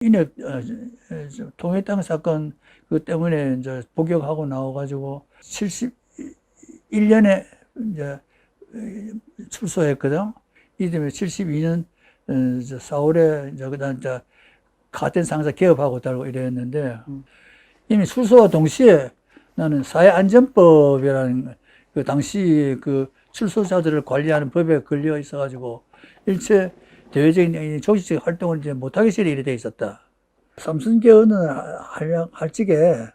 인혁 통일당 사건 그 때문에 이제 복역하고 나와가지고 71년에 이제 출소했거든. 이 때문에 72년 4월에 이제 그다음 이제 가ten 상사 개업하고 달고 이랬는데 이미 출소와 동시에 나는 사회안전법이라는 그 당시 그 출소자들을 관리하는 법에 걸려 있어가지고 일체 대외적인 조직적 활동을 이제 못하게 시리게 돼 있었다. 삼성개헌을 할 적에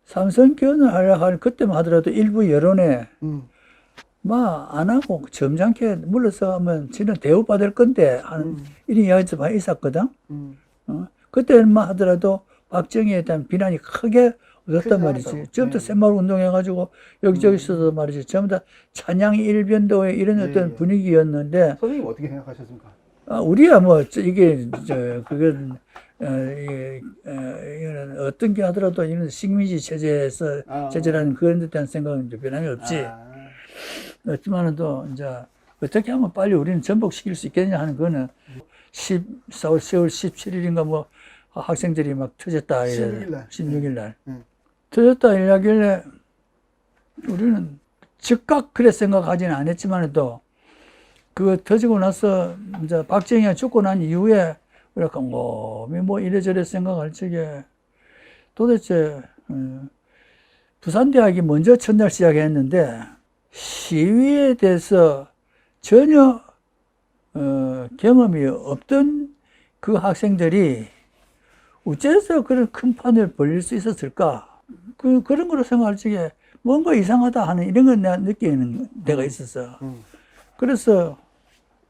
삼성개헌을 하려고 하는 그때만 하더라도 일부 여론에 막 안 하고 점잖게 물러서 하면 지는 대우받을 건데 하는 이런 이야기도 많이 있었거든. 그때만 하더라도 박정희에 대한 비난이 크게 없었단 말이지. 전부 다 새마을 운동해가지고 여기저기서도 말이지. 전부 다 찬양 일변도의 이런 어떤 분위기였는데. 선생님 어떻게 생각하셨습니까? 우리야 뭐 이게 그건 이거는 어떤 게 하더라도 이런 식민지 체제에서 체제라는 그런 데 대한 생각은 이제 변함이 없지. 없지만은 또 이제 어떻게 하면 빨리 우리는 전복시킬 수 있겠냐 하는 거는 10월 17일인가 뭐 학생들이 막 터졌다. 16일 날. 터졌다 이야기를 우리는 즉각 그래 생각하지는 않았지만도 그 터지고 나서 이제 박정희가 죽고 난 이후에 그러니까 뭐 이래저래 생각할 적에 도대체 부산대학이 먼저 첫날 시작했는데 시위에 대해서 전혀 경험이 없던 그 학생들이 어째서 그런 큰 판을 벌릴 수 있었을까? 그런 거로 생각할 적에 뭔가 이상하다 하는 이런 걸 내가 느끼는 데가 있었어. 그래서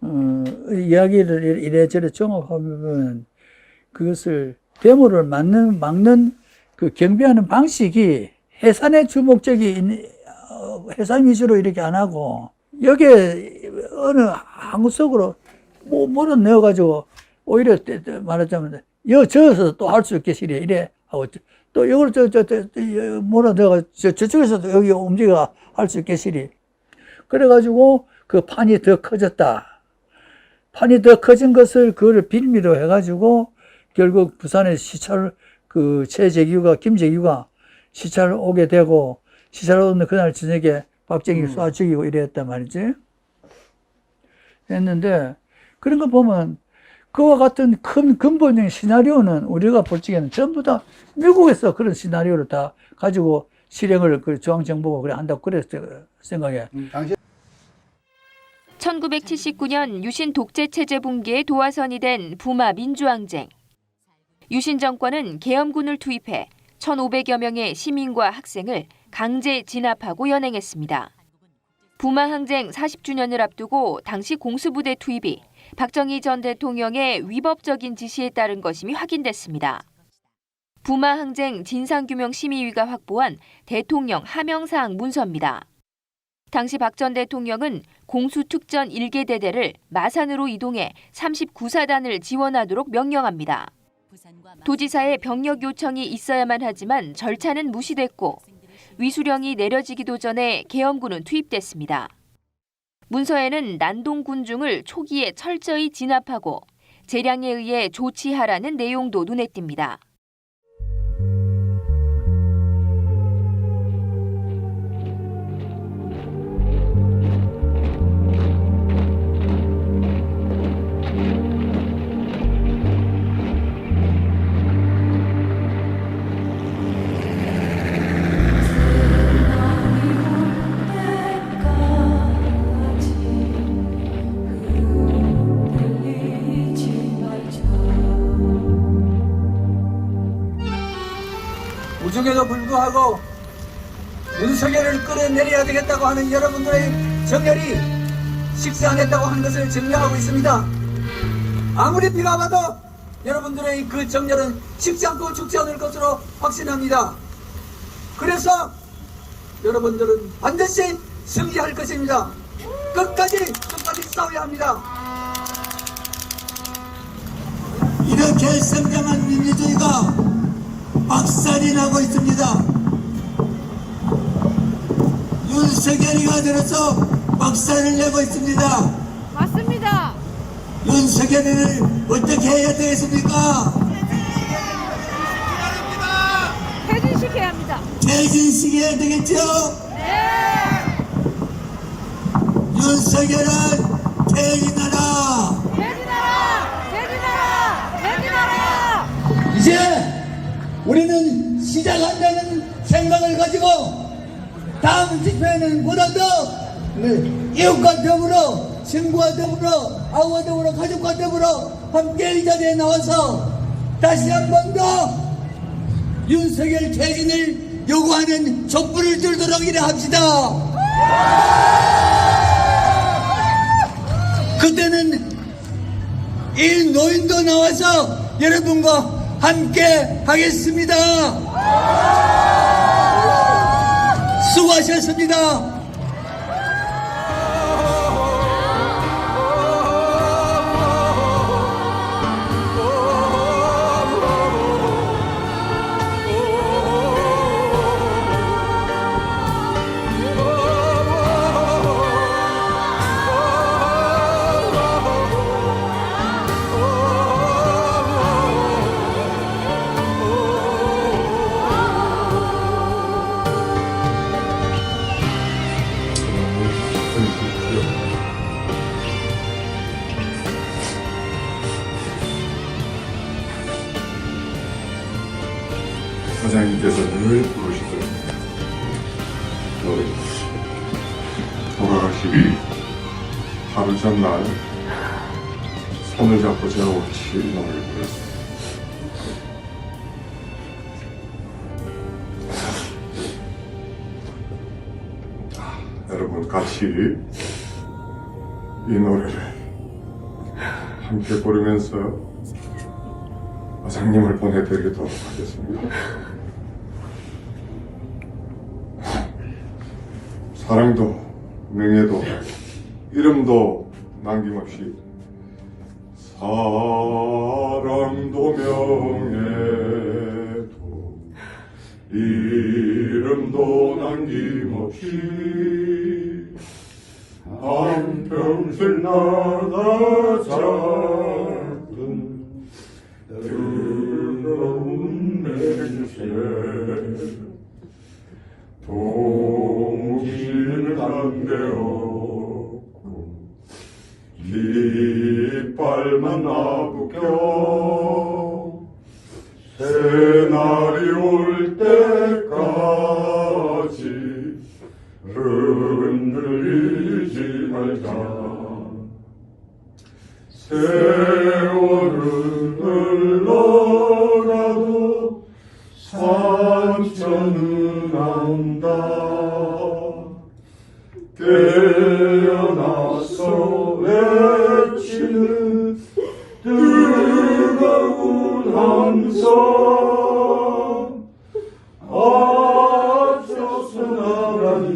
이야기를 이래저래 종합하면 그것을 데모를 막는 그 경비하는 방식이 해산의 주목적이 해산 위주로 이렇게 안 하고 여기에 어느 항구 속으로 뭐를 넣어가지고 오히려 말하자면 저어서 또 할 수 있게 시리 이래 하고 또 이걸 뭐라 넣어가지고 저쪽에서도 여기 움직여 할 수 있게 시리 그래가지고 그 판이 더 커졌다. 판이 더 커진 것을 그거를 빌미로 해가지고 결국 부산에 시찰 그 최재규가 김재규가 시찰 오게 되고 시찰 오는 그날 저녁에 박정희 쏴 죽이고 이랬단 말이지. 했는데 그런 거 보면 그와 같은 큰 근본적인 시나리오는 우리가 볼 적에는 전부 다 미국에서 그런 시나리오를 다 가지고 실행을 그 중앙정부가 그래 한다고 그랬어 생각해. 1979년 유신 독재 체제 붕괴의 도화선이 된 부마 민주항쟁. 유신 정권은 계엄군을 투입해 1,500여 명의 시민과 학생을 강제 진압하고 연행했습니다. 부마 항쟁 40주년을 앞두고 당시 공수부대 투입이 박정희 전 대통령의 위법적인 지시에 따른 것임이 확인됐습니다. 부마 항쟁 진상규명심의위가 확보한 대통령 하명사항 문서입니다. 당시 박 전 대통령은 공수특전 1개 대대를 마산으로 이동해 39사단을 지원하도록 명령합니다. 도지사의 병력 요청이 있어야만 하지만 절차는 무시됐고 위수령이 내려지기도 전에 계엄군은 투입됐습니다. 문서에는 난동 군중을 초기에 철저히 진압하고 재량에 의해 조치하라는 내용도 눈에 띕니다. 우중에도 불구하고 윤석열을 끌어내려야 되겠다고 하는 여러분들의 정열이 식상했다고 하는 것을 증명하고 있습니다. 아무리 비가 와도 여러분들의 그 정열은 식지 않고 죽지 않을 것으로 확신합니다. 그래서 여러분들은 반드시 승리할 것입니다. 끝까지 싸워야 합니다. 이렇게 선명한 민주주의가 박살이 나고 있습니다. 윤석열이가 들어서 박살을 내고 있습니다. 맞습니다. 윤석열이를 어떻게 해야 되겠습니까? 퇴진시켜야 되겠죠? 윤석열은 퇴진하라! 이제 우리는 시작한다는 생각을 가지고 다음 집회는 보다 더 이웃과 더불어 친구와 더불어 아우와 더불어 가족과 더불어 함께 이 자리에 나와서 다시 한 번 더 윤석열 퇴진을 요구하는 촛불을 들도록 일합시다. 그때는 이 노인도 나와서 여러분과 함께 하겠습니다. 수고하셨습니다. 사장님께서 늘 부르시더랍니다. 너희 돌아가시기 하루 전날 손을 잡고 제가 같이 노래를 불렀습니다. 여러분 같이 이 노래를 함께 부르면서 사장님을 보내드리도록 하겠습니다. 사랑도 명예도 이름도 남김없이 사랑도 명예도 이름도 남김없이 한평생 나가 잡은 뜨거운 맹세 동지는 담대었고 깃발만 나부껴 새날이 올 때까지 흔들리지 말자. 세월을 흘러가도 상처는 안다. 깨어나서 외치는 뜨거운 함성 앞서서 나가니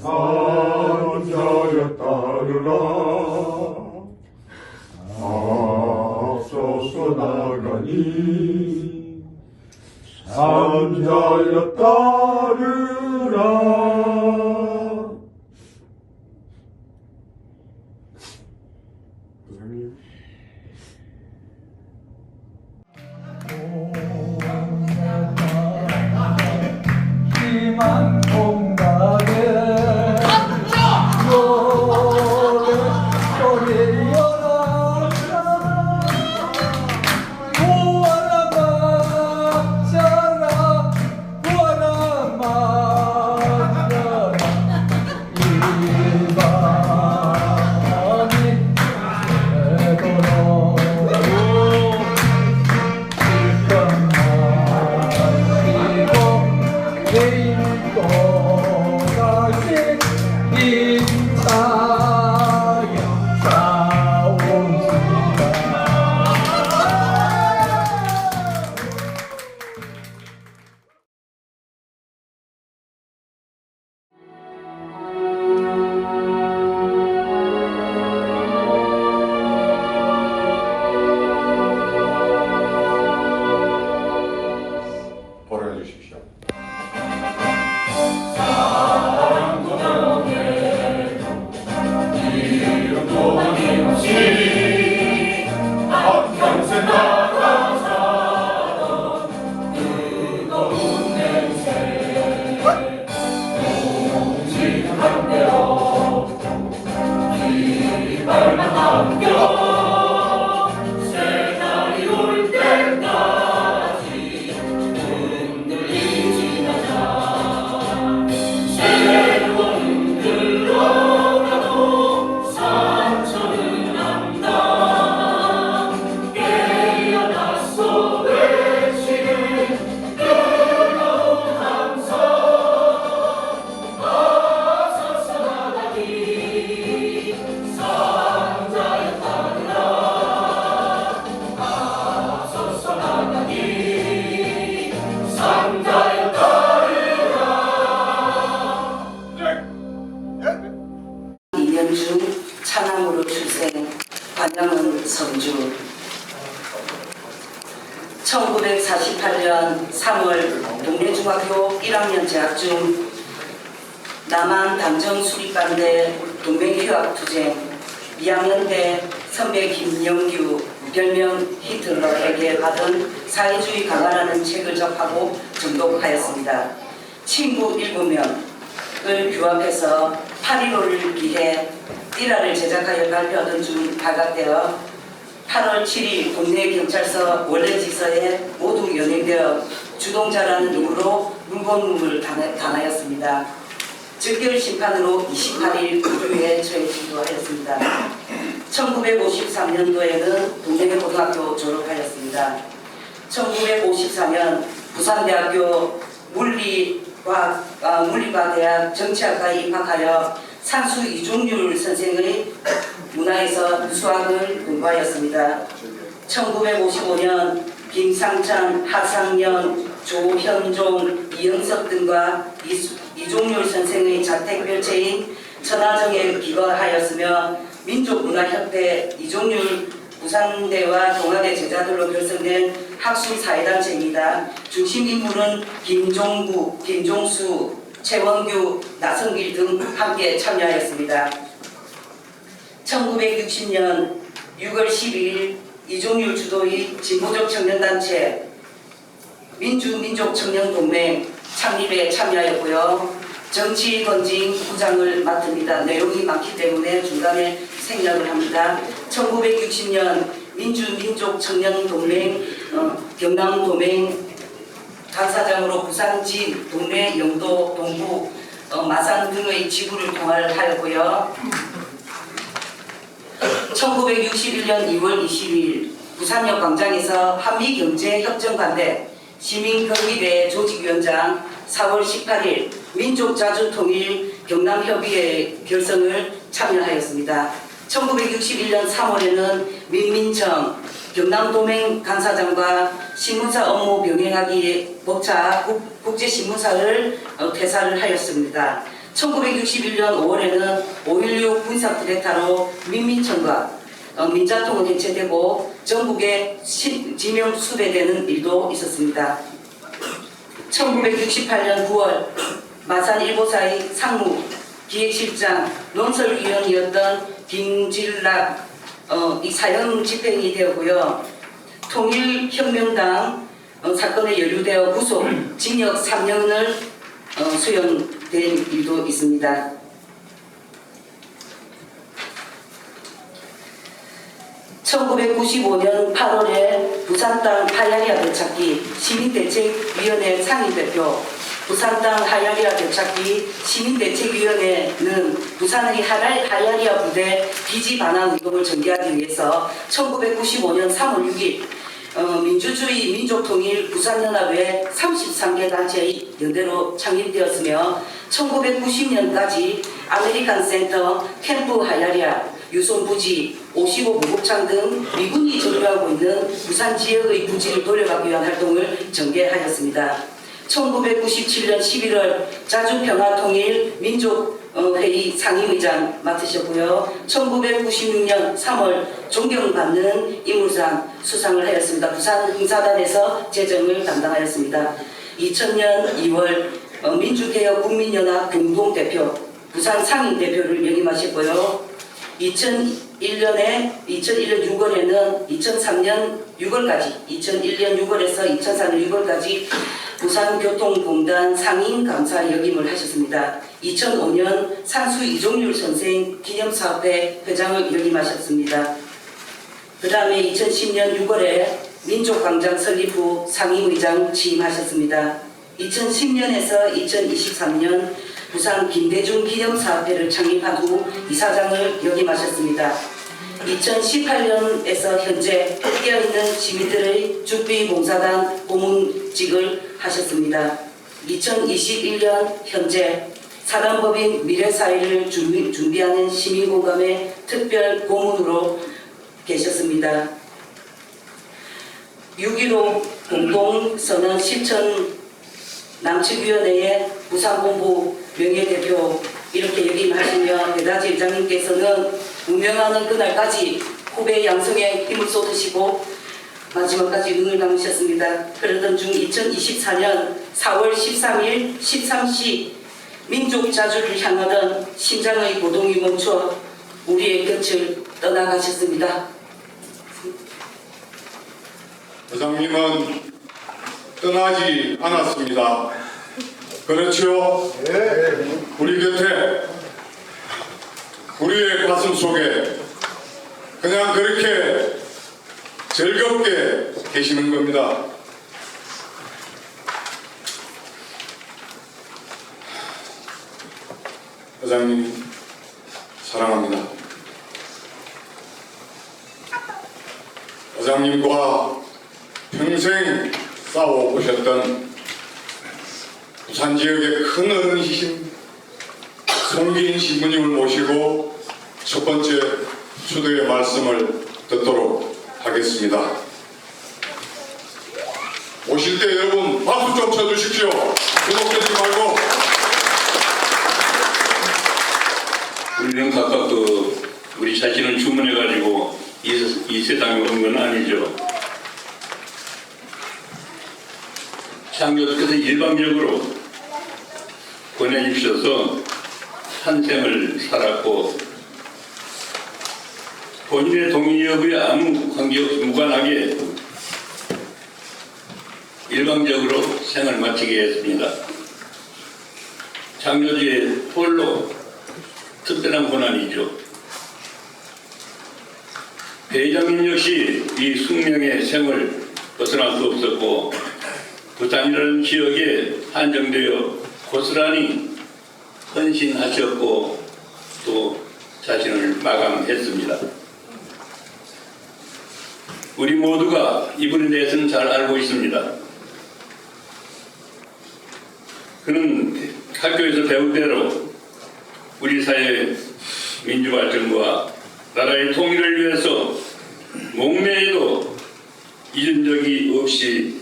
산자여 따르라. 앞서서 나가니 산자여 따르라. 선생님. 희망 공간에 소리여라 구하라 마셔라 구하라 마 1948년 3월 동래중학교 1학년 재학 중 남한 당정 수립반대 동맹휴학투쟁 2학년 때 선배 김영규 별명 히틀러에게 받은 사회주의 강화라는 책을 접하고 정독하였습니다. 친구 7명을 규합해서 8.15를 위해 띠라를 제작하여 발표하던 중 발각되어 8월 7일 동네 경찰서 원래지서에 모두 연행되어 주동자라는 이유로 물건물을 당하였습니다. 즉결 심판으로 28일 구류에 처해지기도 하였습니다. 1953년도에는 동래고등학교 졸업하였습니다. 1954년 부산대학교 물리과대학 정치학과에 입학하여 산수 이종률 선생의 문화에서 수학을 공부하였습니다. 1955년 김상찬, 하상년, 조현종, 이영석 등과 이종률 선생의 자택별체인 천하정에 기거하였으며 민족문화협회 이종률 부산대와 동아대 제자들로 결성된 학술사회단체입니다. 중심인물은 김종국, 김종수, 최원규, 나성길 등 함께 참여하였습니다. 1960년 6월 12일 이종률 주도의 진보적 청년단체 민주민족청년동맹 창립에 참여하였고요. 정치 건진 부장을 맡습니다. 내용이 많기 때문에 중간에 생략을 합니다. 1960년 민주민족청년동맹 경남도맹 간사장으로 부산, 진, 동래, 영도, 동구, 마산 등의 지구를 통할하였고요. 1961년 2월 20일 부산역 광장에서 한미경제협정반대 시민경비대 조직위원장 4월 18일 민족자주통일 경남협의회 결성을 참여하였습니다. 1961년 3월에는 민민청 경남도맹 간사장과 신문사 업무 병행하기 벅차 국제신문사를 퇴사를 하였습니다. 1961년 5월에는 5.16 군사 쿠데타로 민민청과 민자통은 해체되고 전국에 지명 수배되는 일도 있었습니다. 1968년 9월 마산 일보사의 상무 기획실장 논설위원이었던 김질락 이 사형 집행이 되었고요. 통일혁명당 사건에 연루되어 구속 징역 3년을 수용된 일도 있습니다. (1995년 8월에) 부산땅 하야리아 되찾기 시민대책위원회 상임대표 부산땅 하야리아 되찾기 시민대책위원회는 부산의 하야리아 부대 기지 반환 운동을 전개하기 위해서 1995년 3월 6일 민주주의 민족통일 부산연합회 33개 단체의 연대로 창립되었으며 1990년까지 아메리칸 센터, 캠프 하야리아, 유손부지, 55무급창 등 미군이 점유하고 있는 부산 지역의 부지를 돌려받기 위한 활동을 전개하였습니다. 1997년 11월 자주평화통일 민족회의 상임의장 맡으셨고요. 1996년 3월 존경받는 인물상 수상을 하였습니다. 부산 흥사단에서 재정을 담당하였습니다. 2000년 2월 민주개혁 국민연합 공동대표, 부산 상임대표를 역임하셨고요. 2001년 6월에는 2003년 6월까지, 2001년 6월에서 2004년 6월까지 부산교통공단 상임감사 역임을 하셨습니다. 2005년 산수 이종률 선생 기념사업회 회장을 역임하셨습니다. 그 다음에 2010년 6월에 민족광장 설립 후 상임의장 취임하셨습니다. 2010년에서 2023년 부산 김대중 기념사업회를 창립한 후 이사장을 역임하셨습니다. 2018년에서 현재 깨어있는 시민들의 죽비봉사단 고문직을 하셨습니다. 2021년 현재 사단법인 미래사회를 준비하는 시민공감의 특별 고문으로 계셨습니다. 6.15 공동선언 실천 남측위원회의 부산본부 명예대표 이렇게 역임하시며 배다지 회장님께서는 운명하는 그날까지 후배 양성에 힘을 쏟으시고 마지막까지 능을 담으셨습니다. 그러던 중 2024년 4월 13일 13시 민족 자주를 향하던 심장의 고동이 멈춰 우리의 곁을 떠나가셨습니다. 회장님은 떠나지 않았습니다. 그렇죠? 우리 곁에, 우리의 가슴 속에 그냥 그렇게 즐겁게 계시는 겁니다. 회장님 사랑합니다. 회장님과 평생 싸워오셨던 부산 지역의 큰 어른이신 송기인 신부님을 모시고 첫 번째 추도의 말씀을 듣도록 하겠습니다. 오실 때 여러분 박수 좀 쳐주십시오. 구독되지 말고. 우리는 각각 우리 자신을 주문해가지고 이 세상에 온 건 아니죠. 창조주께서 일방적으로 보내주셔서 한 생을 살았고 본인의 동의 여부에 아무 관계없이 무관하게 일방적으로 생을 마치게 했습니다. 창조주의 홀로 특별한 고난이죠. 배 회장님 역시 이 숙명의 생을 벗어날 수 없었고 부산이라는 지역에 한정되어 고스란히 헌신하셨고 또 자신을 마감했습니다. 우리 모두가 이분에 대해서는 잘 알고 있습니다. 그는 학교에서 배운 대로 우리 사회의 민주발전과 나라의 통일을 위해서 목매에도 잊은 적이 없이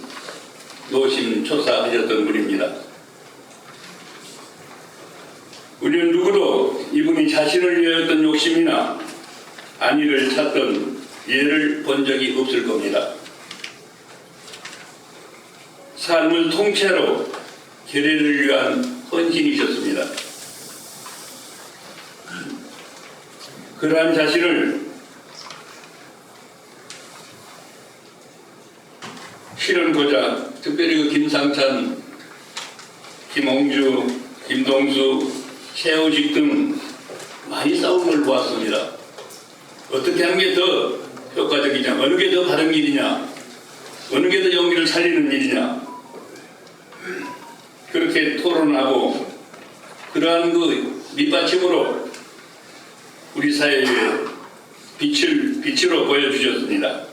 노심초사하셨던 분입니다. 우리는 누구도 이분이 자신을 위하였던 욕심이나 안위를 찾던 예를 본 적이 없을 겁니다. 삶을 통째로 계례를 위한 헌신이셨습니다. 그러한 자신을 실현고자 특별히 그 김상찬, 김홍주, 김동수, 최우식 등 많이 싸운 걸 보았습니다. 어떻게 하는 게 더 효과적이냐, 어느 게 더 바른 일이냐, 어느 게 더 용기를 살리는 일이냐, 그렇게 토론하고 그러한 그 밑받침으로 우리 사회에 빛으로 보여주셨습니다.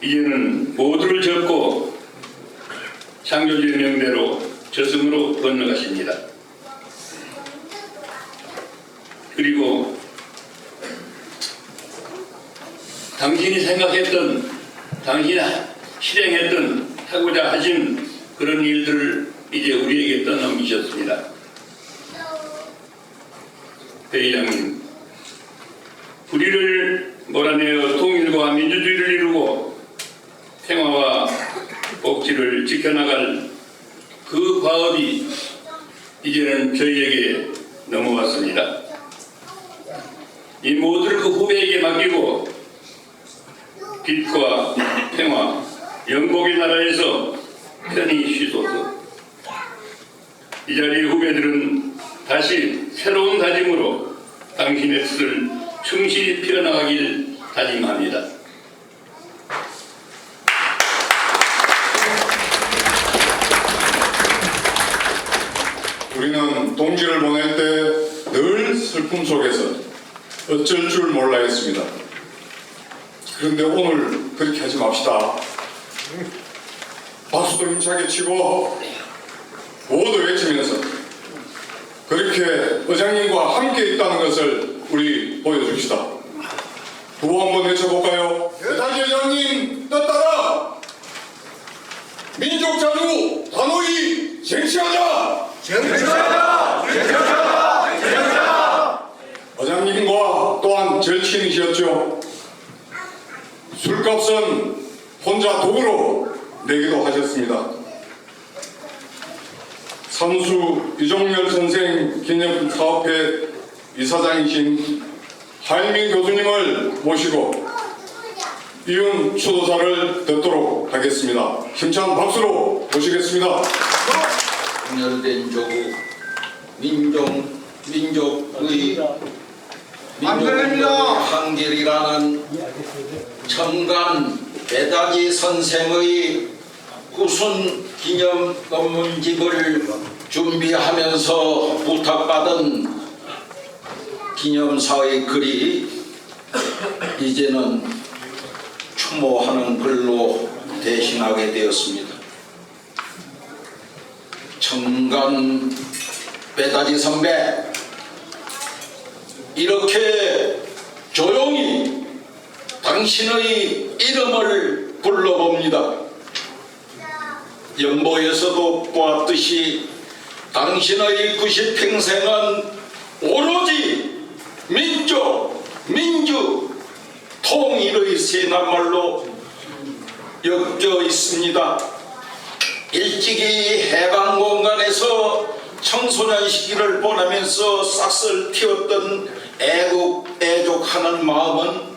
이제는 모두를 접고 창조주의 명대로 저승으로 건너가십니다. 그리고 당신이 생각했던, 당신이 실행했던, 하고자 하신 그런 일들을 이제 우리에게 떠넘기셨습니다. 배 회장님, 불의를 몰아내어 통일과 민주주의를 이루고 평화와 복지를 지켜나갈 그 과업이 이제는 저희에게 넘어왔습니다. 이 모두를 그 후배에게 맡기고 빛과 평화, 영복의 나라에서 편히 쉬소서. 이 자리의 후배들은 다시 새로운 다짐으로 당신의 뜻을 충실히 피어나가길 다짐합니다. 우리는 동지를 보낼 때 늘 슬픔 속에서 어쩔 줄 몰라 했습니다. 그런데 오늘 그렇게 하지 맙시다. 박수도 힘차게 치고 모두 외치면서 그렇게 의장님과 함께 있다는 것을 우리 보여줍시다. 구호 한번 외쳐볼까요? 대다지 의장님 뜻 따라 민족 자주 단호히 쟁취하자! 쟁취하자! 쟁취하자! 의장님과 또한 절친이셨죠. 하십시오. 술값은 혼자 독으로 내기도 하셨습니다. 삼수 이종열 선생 기념 사업회 이사장이신 하일민 교수님을 모시고 이윤 추도사를 듣도록 하겠습니다. 힘찬 박수로 모시겠습니다. 분열된 조국 민족의 한결이라는 청간 배다지 선생의 후순 기념 논문집을 준비하면서 부탁받은 기념사의 글이 이제는 추모하는 글로 대신하게 되었습니다. 청간 배다지 선배, 이렇게 조용히 당신의 이름을 불러봅니다. 연보에서도 보았듯이 당신의 90평생은 오로지 민족, 민주, 통일의 세낱말로 엮여 있습니다. 일찍이 해방공간에서 청소년 시기를 보내면서 싹을 틔웠던 애국, 애족하는 마음은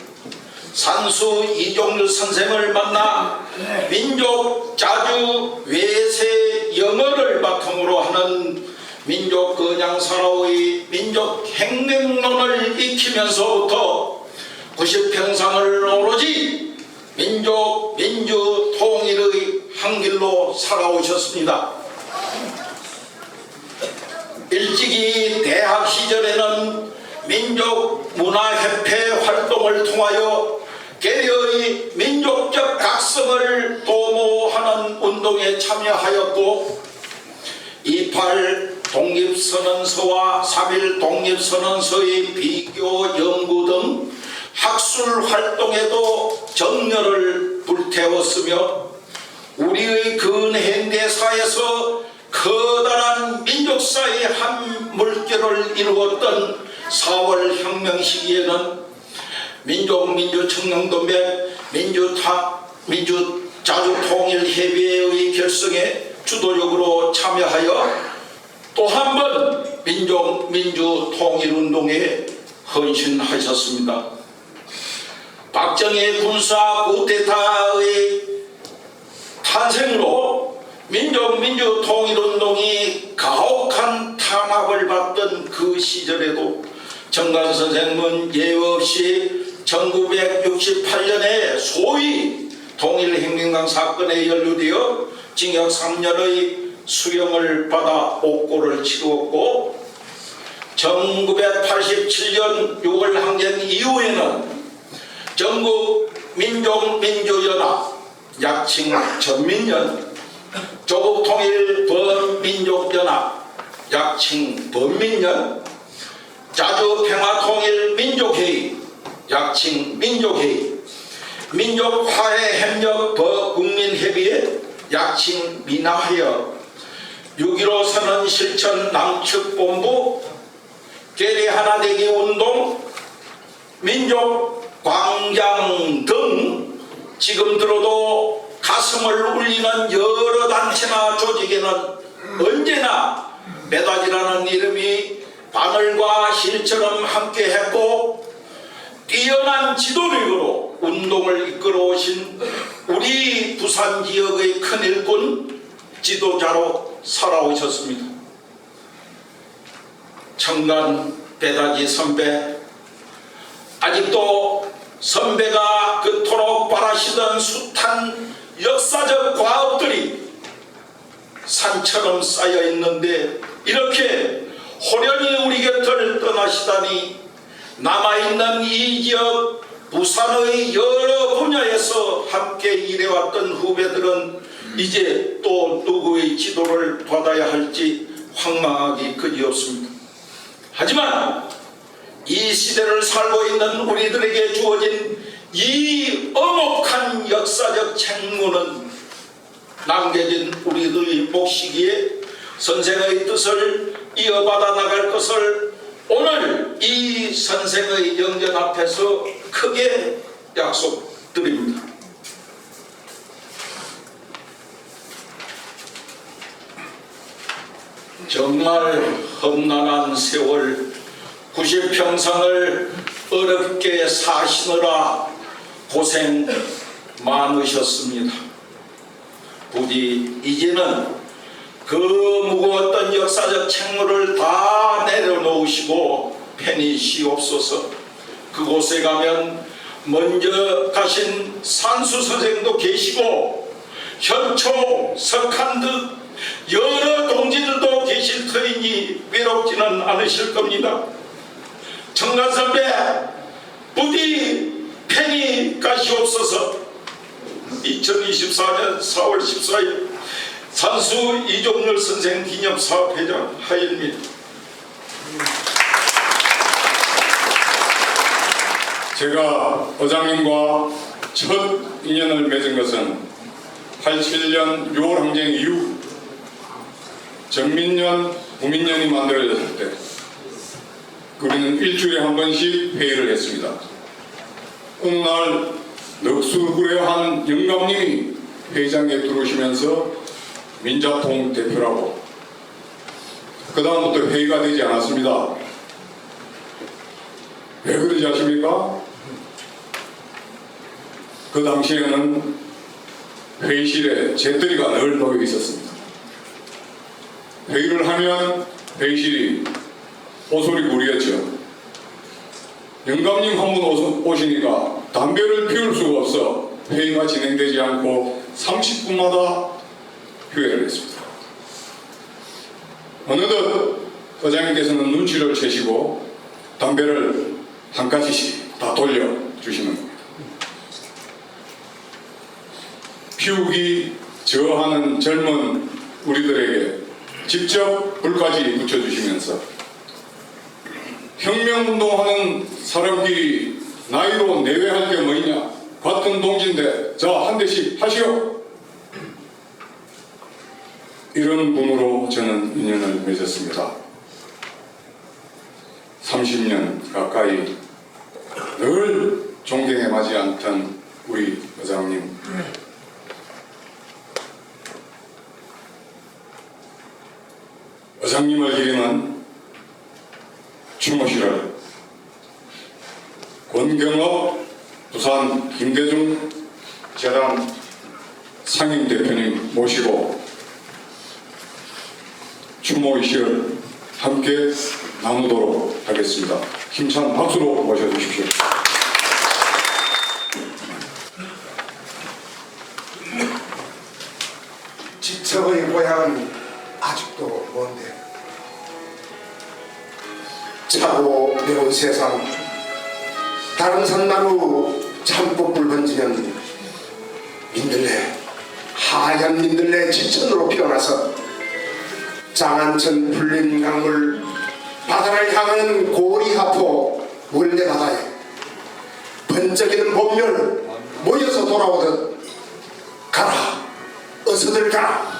산수 이종열 선생을 만나 민족 자주 외세 영어를 바탕으로 하는 민족 건양사라의 민족 행명론을 익히면서부터 90평생을 오로지 민족, 민주, 통일의 한길로 살아오셨습니다. 일찍이 대학 시절에는 민족문화협회 활동을 통하여 개려의 민족적 각성을 도모하는 운동에 참여하였고 28 독립선언서와 3.1 독립선언서의 비교 연구 등 학술 활동에도 정열을 불태웠으며 우리의 근현대사에서 커다란 민족사의 한 물결을 이루었던 4월 혁명 시기에는 민족민주청년동맹 민주자주통일협의회의 결성에 주도적으로 참여하여 또 한 번 민족민주통일운동에 헌신하셨습니다. 박정희 군사 쿠데타의 탄생으로 민족민주통일운동이 가혹한 탄압을 받던 그 시절에도 청간 선생은 예외 없이 1968년에 소위 통일혁명당 사건에 연루되어 징역 3년의 수형을 받아 옥고를 치루었고 1987년 6월 항쟁 이후에는 전국 민족민주연합 약칭 전민연, 조국통일 범민족연합 약칭 범민연, 자주평화통일민족회의 약칭 민족회의, 민족화해협력 범국민협의회 약칭 민화하여 6.15 선언 실천 남측본부, 계리 하나되기 운동, 민족광장 등 지금 들어도 가슴을 울리는 여러 단체나 조직에는 언제나 배다지라는 이름이 바늘과 실처럼 함께했고 뛰어난 지도력으로 운동을 이끌어 오신 우리 부산 지역의 큰 일꾼 지도자로 살아오셨습니다. 청간 배다지 선배, 아직도 선배가 그토록 바라시던 숱한 역사적 과업들이 산처럼 쌓여 있는데 이렇게 호련히 우리 곁을 떠나시다니 남아있는 이 지역 부산의 여러 분야에서 함께 일해왔던 후배들은 이제 또 누구의 지도를 받아야 할지 황망하기 그지없습니다. 하지만 이 시대를 살고 있는 우리들에게 주어진 이 엄혹한 역사적 책무는 남겨진 우리들의 몫이기에 선생의 뜻을 이어받아 나갈 것을 오늘 이 선생의 영전 앞에서 크게 약속드립니다. 정말 험난한 세월 90평생을 어렵게 사시느라 고생 많으셨습니다. 부디 이제는 그 무거웠던 역사적 책무를 다 내려놓으시고 편히 쉬옵소서. 그곳에 가면 먼저 가신 산수 선생도 계시고 현초, 석한듯 여러 동지들도 계실 터이니 외롭지는 않으실 겁니다. 청간 선배, 부디 편히 가시옵소서. 2024년 4월 14일 산수 이종렬 선생 기념사업회장 하일입니다. 제가 의장님과 첫 인연을 맺은 것은 87년 6월 항쟁 이후 전민련, 부민련이 만들어졌을 때 우리는 일주일에 한 번씩 회의를 했습니다. 어느 날 넉수구려한 영감님이 회의장에 들어오시면서 민자통 대표라고 그 다음부터 회의가 되지 않았습니다. 왜 그러지 아십니까? 그 당시에는 회의실에 재떨이가 늘 놓여 있었습니다. 회의를 하면 회의실이 오소리굴이었죠. 영감님 한 분 오시니까 담배를 피울 수가 없어 회의가 진행되지 않고 30분마다 휴회를 했습니다. 어느덧 의장님께서는 눈치를 채시고 담배를 한 가지씩 다 돌려주시는 겁니다. 피우기 저하는 젊은 우리들에게 직접 불까지 붙여주시면서 혁명운동하는 사람끼리 나이로 내외할 게 뭐있냐, 같은 동지인데 자 한 대씩 하시오, 이런 분으로 저는 인연을 맺었습니다. 30년 가까이 늘 존경에 맞지 않던 우리 의장님, 의장님을 기리는 추모식을 권경업 부산 김대중 재단 상임대표님 모시고 추모의식을 함께 나누도록 하겠습니다. 힘찬 박수로 모셔주십시오. 지척의 고향은 아직도 먼데 차고 매운 세상, 다른 산나루 참꽃불 번지면 민들레, 하얀 민들레 지천으로 피어나서 장안천 풀린 강물, 바다를 향하는 고리하포 월대바다에 번쩍이는 봄열 모여서 돌아오듯 가라, 어서들 가라,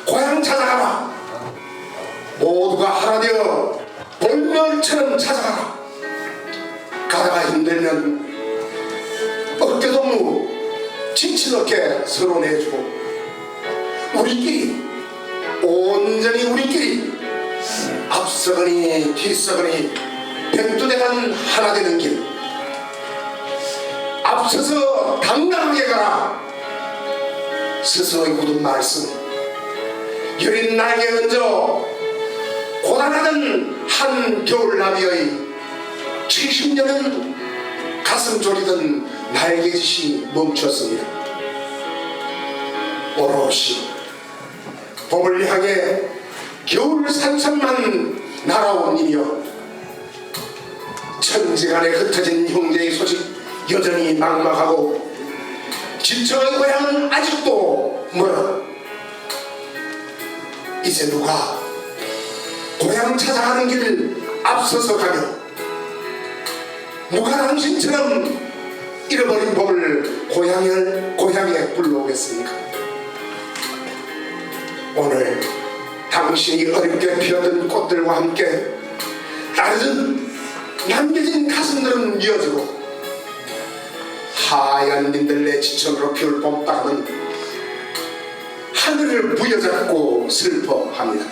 고향 찾아가라, 모두가 하나 되어 볼면처럼 찾아가라. 가다가 힘들면 어깨동무 지친 어깨 서로 내주고 우리끼리, 온전히 우리끼리 앞서거니 뒤서거니 백두대간 하나 되는 길, 앞서서 당당하게 가라. 스승의 굳은 말씀, 여린 날개 얹어 고단하던 한 겨울나비의 70년은 가슴 졸이던 날개짓이 멈췄습니다. 오롯이 봄을 향해 겨울 산천만 날아온 이며 천지간에 흩어진 형제의 소식 여전히 막막하고 지척의 고향은 아직도 멀어. 이제 누가 고향 찾아가는 길을 앞서서 가며 누가 당신처럼 잃어버린 봄을 고향에 불러오겠습니까? 오늘 당신이 어렵게 피어든 꽃들과 함께 따르듯 남겨진 가슴들은 이어지고 하얀 민들레 지천으로 피울 봄땅은 하늘을 부여잡고 슬퍼합니다.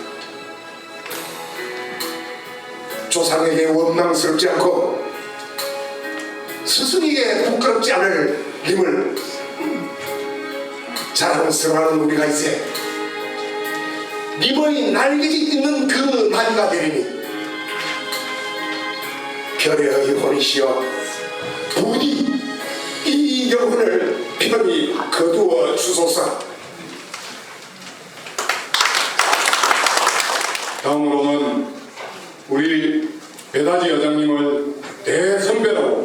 조상에게 원망스럽지 않고 스승에게 부끄럽지 않을 힘을 자랑스러워하는 우리가 이제 님의 날개짓 있는 그 나이가 되리니 별의 혼이시여 부디 이 영혼을 편히 거두어 주소서. 다음으로는 우리 배다지 여장님을 대선배라고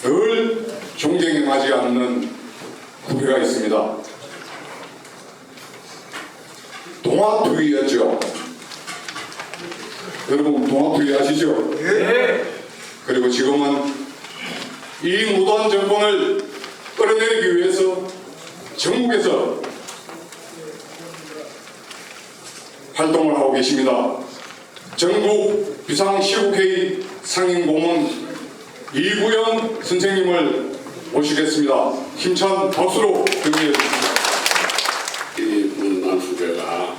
늘 존경하지 않는 후배가 있습니다. 동아투위였죠. 여러분 동아투위 아시죠? 예. 그리고 지금은 이 무도한 정권을 끌어내리기 위해서 전국에서 활동을 하고 계십니다. 전국 비상시국회의 상임고문 이구영 선생님을 모시겠습니다. 힘찬 박수로 격려해 주십니다. 이 문만 후배가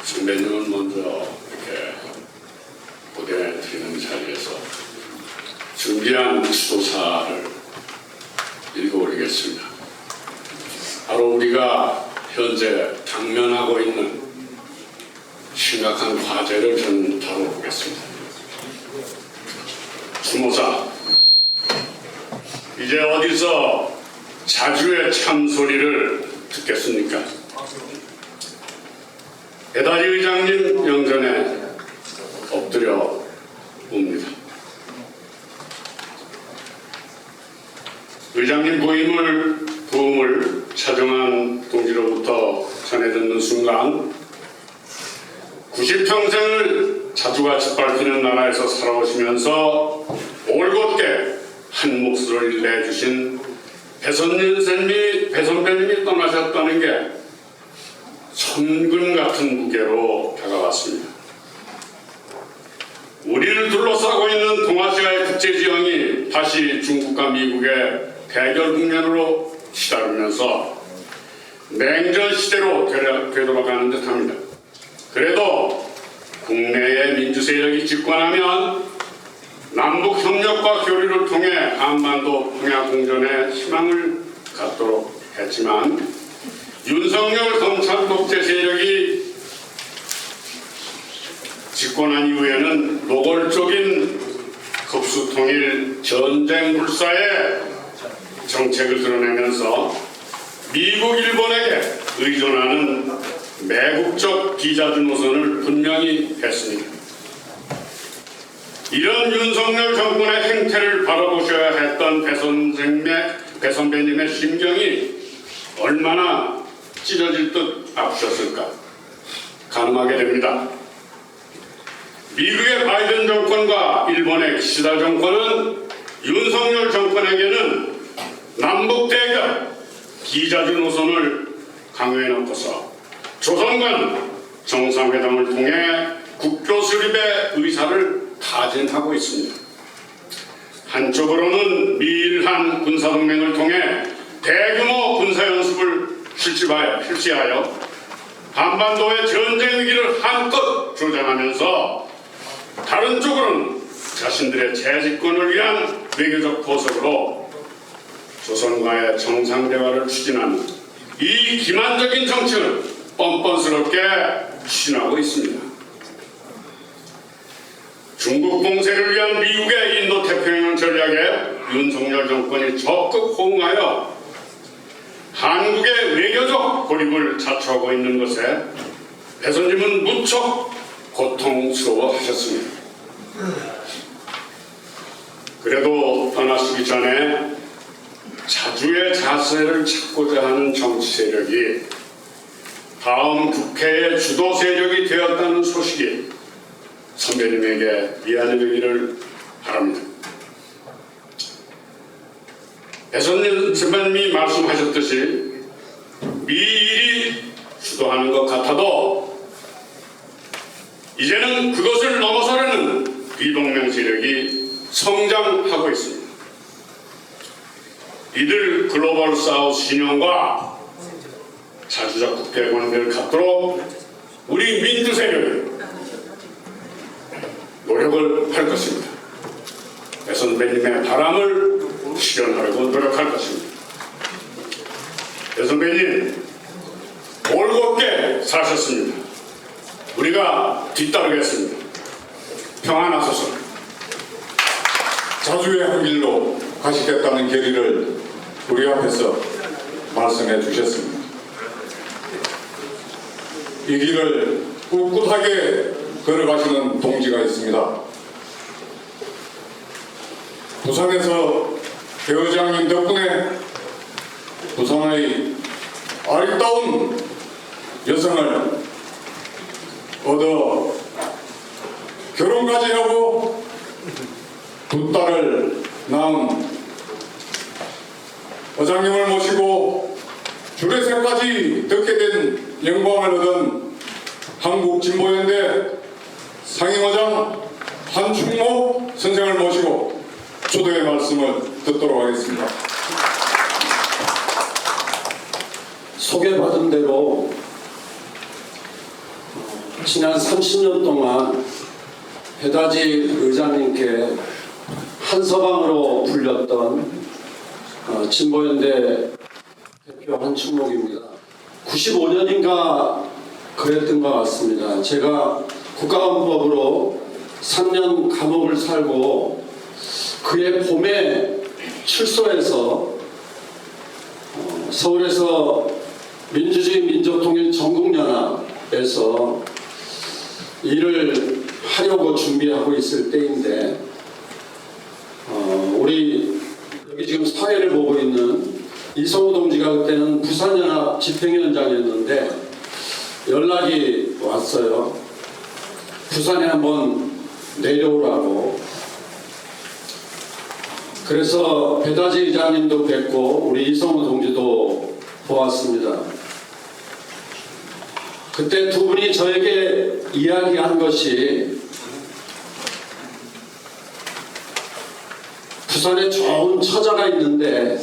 선배님은 먼저 이렇게 고대 드리는 자리에서 준비한 수도사를 읽어올리겠습니다. 바로 우리가 현재 당면하고 있는 심각한 과제를 좀 다뤄보겠습니다. 추모사, 이제 어디서 자주의 참소리를 듣겠습니까? 배다지 의장님 영전에 엎드려 봅니다. 의장님 부임을 차정한 동지로부터 전해 듣는 순간 90평생을 자주가 짓밟히는 나라에서 살아오시면서 올곧게 한 몫을 내주신 배선배님이 떠나셨다는 게 천근 같은 무게로 다가왔습니다. 우리를 둘러싸고 있는 동아시아의 국제지형이 다시 중국과 미국의 대결 국면으로 시달리면서 냉전 시대로 되돌아가는 듯합니다. 그래도 국내의 민주세력이 집권하면 남북 협력과 교류를 통해 한반도 평양 공전에 희망을 갖도록 했지만 윤석열 검찰 독재 세력이 집권한 이후에는 노골적인 급수통일 전쟁 불사의 정책을 드러내면서 미국, 일본에게 의존하는 매국적 비자주 노선을 분명히 했습니다. 이런 윤석열 정권의 행태를 바라보셔야 했던 배 선배님의 심경이 얼마나 찢어질 듯 아프셨을까 가늠하게 됩니다. 미국의 바이든 정권과 일본의 기시다 정권은 윤석열 정권에게는 남북 대결, 비자주 노선을 강요해 놓고서 조선 간 정상회담을 통해 국교 수립의 의사를 타진하고 있습니다. 한쪽으로는 미일한 군사동맹을 통해 대규모 군사연습을 실시하여 한반도의 전쟁 위기를 한껏 조장하면서 다른 쪽으로는 자신들의 재집권을 위한 외교적 포석으로 조선과의 정상대화를 추진하는 이 기만적인 정책을 뻔뻔스럽게 추진하고 있습니다. 중국 봉쇄를 위한 미국의 인도태평양 전략에 윤석열 정권이 적극 호응하여 한국의 외교적 고립을 자초하고 있는 것에 배선님은 무척 고통스러워하셨습니다. 그래도 떠나시기 전에 자주의 자세를 찾고자 하는 정치 세력이 다음 국회의 주도 세력이 되었다는 소식이 선배님에게 미안해지기를 바랍니다. 배선님 선배님이 말씀하셨듯이 미일이 주도하는 것 같아도 이제는 그것을 넘어서려는 비동맹 세력이 성장하고 있습니다. 이들 글로벌 사우스 신용과 자주적 국제 관계를 갖도록 우리 민주세력이 노력을 할 것입니다. 배 선배님의 바람을 실현하려고 노력할 것입니다. 배 선배님 올곧게 사셨습니다. 우리가 뒤따르겠습니다. 평안하소서. 자주의 한 길로 가시겠다는 결의를 우리 앞에서 말씀해 주셨습니다. 이 길을 꿋꿋하게 걸어가시는 동지가 있습니다. 부산에서 배 의장님 덕분에 부산의 아리따운 여성을 얻어 결혼까지 하고 두 딸을 낳은 의장님을 모시고 주례세까지 듣게 된 영광을 얻은 한국진보연대 상임의장 한충모 선생을 모시고 초대의 말씀을 듣도록 하겠습니다. 소개받은 대로 지난 30년 동안 배다지 의장님께 한서방으로 불렸던 진보연대 대표 한충목입니다. 95년인가 그랬던 것 같습니다. 제가 국가안보법으로 3년 감옥을 살고 그해 봄에 출소해서 서울에서 민주주의 민족통일 전국연합에서 일을 하려고 준비하고 있을 때인데 우리 여기 지금 사회를 보고 있는 이성우 동지가 그때는 부산연합 집행위원장이었는데 연락이 왔어요. 부산에 한번 내려오라고. 그래서 배다지 의장님도 뵙고 우리 이성우 동지도 보았습니다. 그때 두 분이 저에게 이야기한 것이 부산에 좋은 처자가 있는데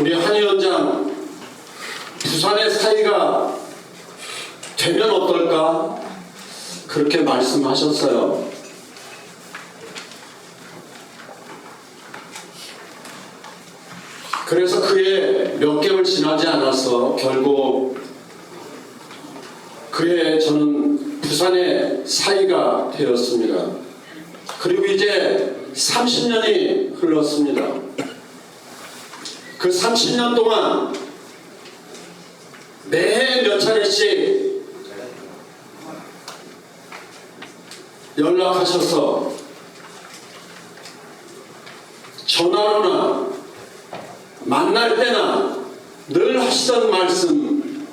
우리 한 위원장 부산의 사이가 되면 어떨까? 그렇게 말씀하셨어요. 그래서 그해 몇 개월 지나지 않아서 결국 그해 저는 부산의 사이가 되었습니다. 그리고 이제 30년이 흘렀습니다. 그 30년 동안 매해 몇 차례씩 연락하셔서 전화로나 만날 때나 늘 하시던 말씀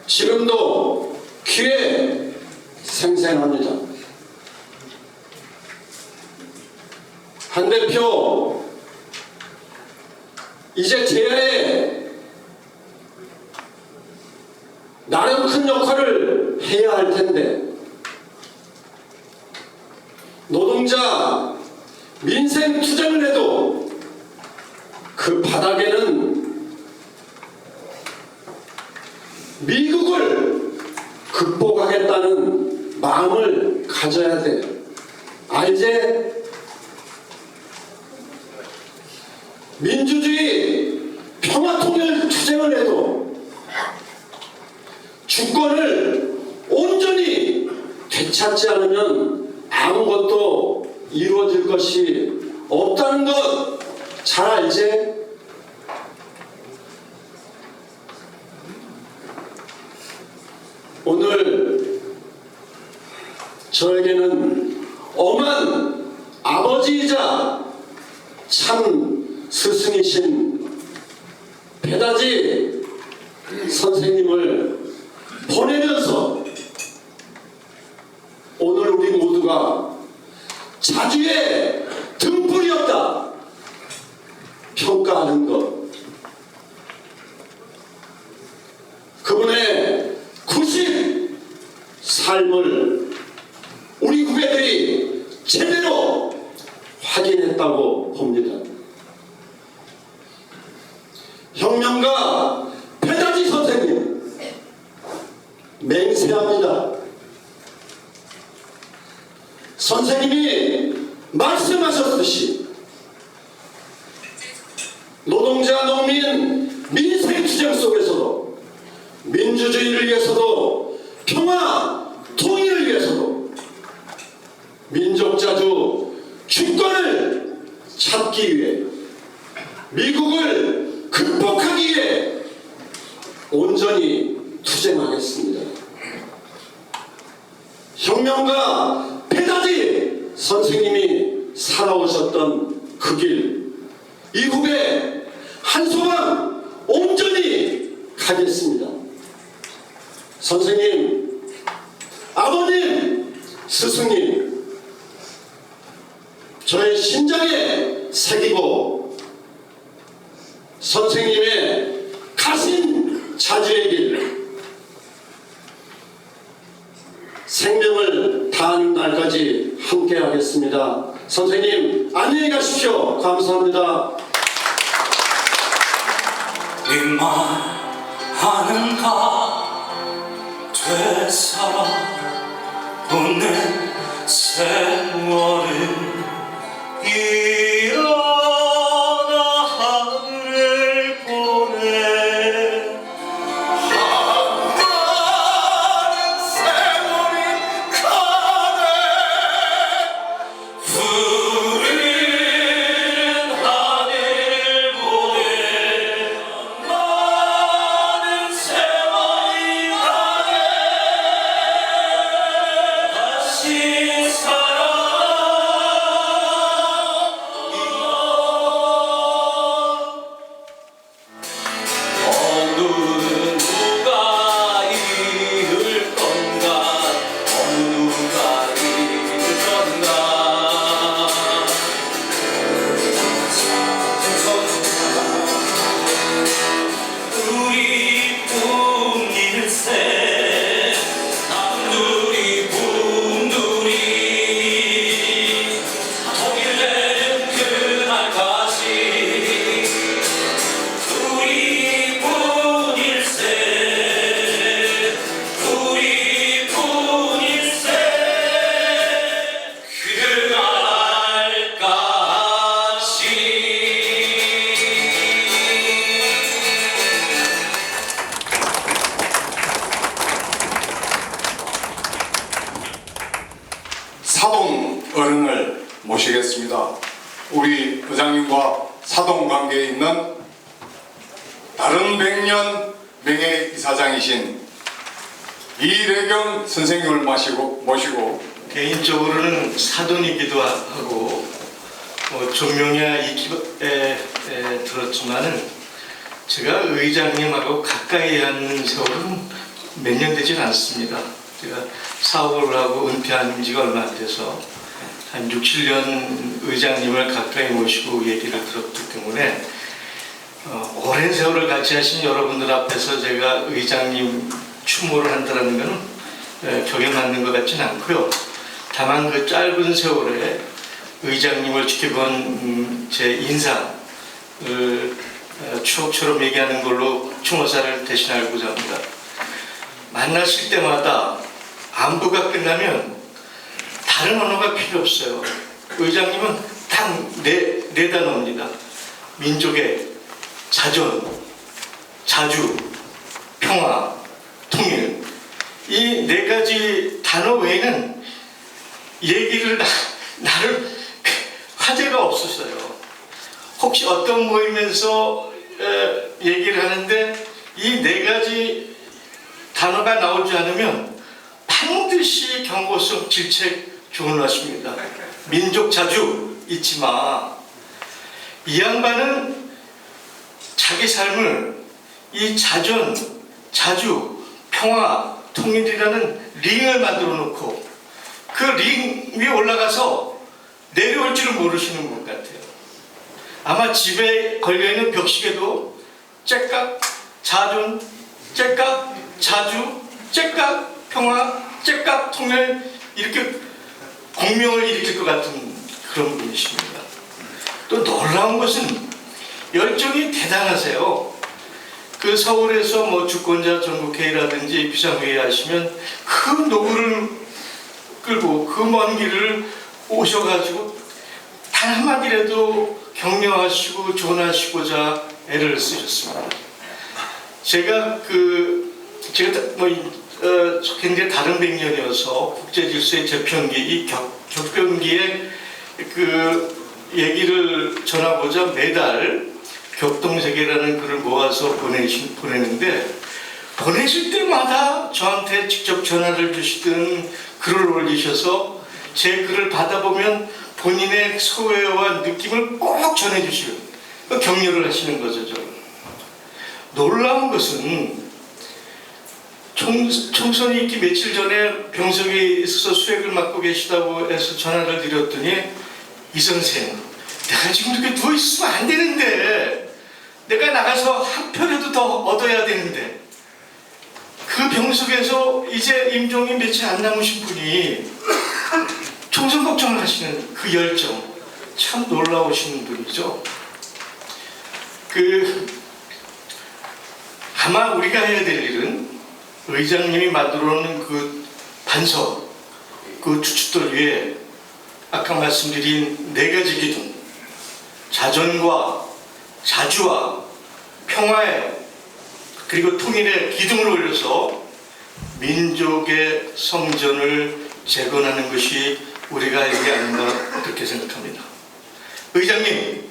지금도 귀에 생생합니다. 한 대표 이제 제야에 나름 큰 역할을 해야 할 텐데 노동자 민생 투쟁을 해도 그 바닥에는 미국을 극복하겠다는 마음을 가져야 돼요. 알제? 민주주의 평화통일 투쟁을 해도 주권을 온전히 되찾지 않으면 아무것도 이루어질 것이 없다는 것 잘 알지? 오늘 저에게는 엄한 아버지이자 참 스승이신 배다지 선생님을 보내면서 오늘 우리 모두가 자주의 등불이었다 평가하는 것, 그분의 90 삶을 우리 후배들이 제대로 확인했다고 봅니다. 전쟁 속에서도 민주주의를 위해서도 평화, 통일을 위해서도 민족자주 주권을 찾기 위해 미국을 극복하기 위해 온전히 투쟁하겠습니다. 혁명가 페다지 선생님이 살아오셨던 그 길 이후에 한 소망 온전히 가겠습니다. 선생님, 아버님, 스승님, 저의 심장에 새기고 선생님의 가신 자주의 길 생명을 다하는 날까지 함께 하겠습니다. 선생님 안녕히 가십시오. 감사합니다. 네 말하는가 되살아보는 세월을 일어나 하늘을 보내 많은 세월이 가네 푸른 하늘을 보내 많은 세월이 가네 다시 어느 누가 이을 건가 어느 누가 이을 건가 우리뿐일세 남들이 붐들이 통일되는 그날까지 우리뿐일세 우리뿐일세 사동 어른을 모시겠습니다. 우리 의장님과 사동 관계에 있는 다른 100년 명예이사장이신 이래경 선생님을 모시고 개인적으로는 사돈이기도 하고 존명이야 익히에 들었지만은 제가 의장님하고 가까이 한 세월은 몇 년 되진 않습니다. 제가 사업을 하고 은퇴한 지가 얼마 안 돼서 한 6, 7년 의장님을 가까이 모시고 얘기를 들었기 때문에 오랜 세월을 같이 하신 여러분들 앞에서 제가 의장님 추모를 한다는 것은 격에 맞는 것 같지는 않고요. 다만 그 짧은 세월에 의장님을 지켜본 제 인상을 추억처럼 얘기하는 걸로 추모사를 대신하고자 합니다. 만나실 때마다 안부가 끝나면 다른 언어가 필요 없어요. 의장님은 딱 네 단어입니다. 민족의 자존, 자주, 평화, 통일. 이 네 가지 단어 외에는 얘기를 나를 화제가 없었어요. 혹시 어떤 모임에서 얘기를 하는데 이 네 가지 단어가 나오지 않으면 반드시 경고성 질책 조언하십니다. 민족 자주 잊지 마. 이 양반은 자기 삶을 이 자존, 자주, 평화, 통일이라는 링을 만들어 놓고 그 링 위에 올라가서 내려올 줄을 모르시는 것 같아요. 아마 집에 걸려있는 벽시계도 째깍, 자존, 째깍, 자주, 째깍, 평화, 째깍, 통일 이렇게 공명을 일으킬 것 같은 그런 분이십니다. 또 놀라운 것은 열정이 대단하세요. 그 서울에서 뭐 주권자 전국회의라든지 비상회의 하시면 그 노구를 끌고 그 먼 길을 오셔가지고 단 한마디라도 격려하시고 조언하시고자 애를 쓰셨습니다. 제가 굉장히 다른 백년이어서 국제 질서의 재편기, 이 격변기에 얘기를 전하고자 매달 격동세계라는 글을 모아서 보내는데, 보내실 때마다 저한테 직접 전화를 주시든 글을 올리셔서 제 글을 받아보면 본인의 소회와 느낌을 꼭 전해주시는, 격려를 하시는 거죠. 저는. 놀라운 것은 총선이 있기 며칠 전에 병석에 있어서 수액을 맞고 계시다고 해서 전화를 드렸더니, 이 선생, 내가 지금 이렇게 누워있으면 안 되는데, 내가 나가서 한 표라도 더 얻어야 되는데, 그 병석에서 이제 임종이 며칠 안 남으신 분이 총선 걱정을 하시는 그 열정, 참 놀라우신 분이죠. 아마 우리가 해야 될 일은 의장님이 만들어 놓은 그 반석, 그 주춧돌 위에 아까 말씀드린 4가지 기둥, 자전과 자주와 평화의 그리고 통일의 기둥을 올려서 민족의 성전을 재건하는 것이 우리가 할 일이 아닌가 그렇게 생각합니다. 의장님,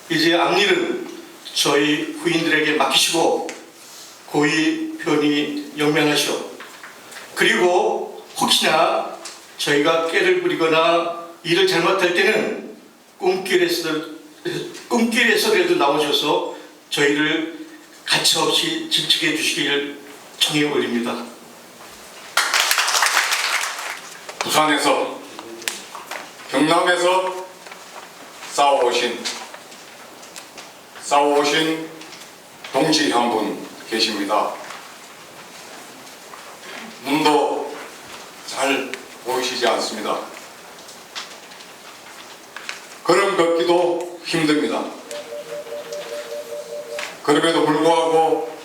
이제 앞일은 저희 후인들에게 맡기시고 고위 편히 영명하시오. 그리고 혹시나 저희가 깨를 부리거나 일을 잘못할 때는 꿈길에서라도 나오셔서 저희를 가차없이 질책해 주시기를 청해 올립니다. 부산에서, 경남에서 싸워오신 동지 한 분 계십니다. 눈도 잘 보이시지 않습니다. 걸음 걷기도 힘듭니다. 그럼에도 불구하고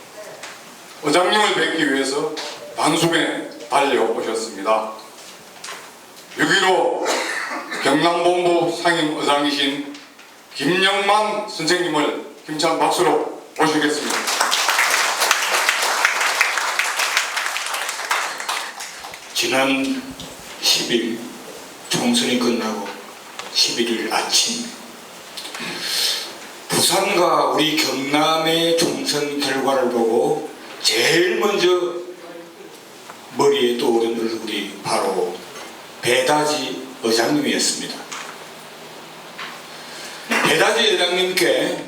의장님을 뵙기 위해서 단숨에 달려오셨습니다. 6.15 경남본부 상임의장이신 김영만 선생님을 힘찬 박수로 모시겠습니다. 지난 10일 총선이 끝나고 11일 아침 부산과 우리 경남의 총선 결과를 보고 제일 먼저 머리에 떠오른 얼굴이 바로 배다지 의장님이었습니다. 배다지 의장님께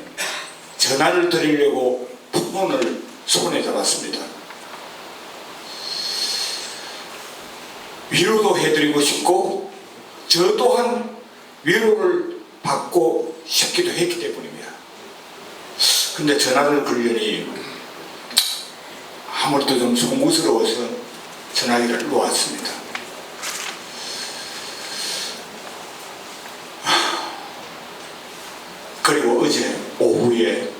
전화를 드리려고 폰을 손에 잡았습니다. 위로도 해드리고 싶고 저 또한 위로를 받고 싶기도 했기 때문입니다. 근데 전화를 걸려니 아무래도 좀 송구스러워서 전화기를 놓았습니다. 그리고 어제 오후에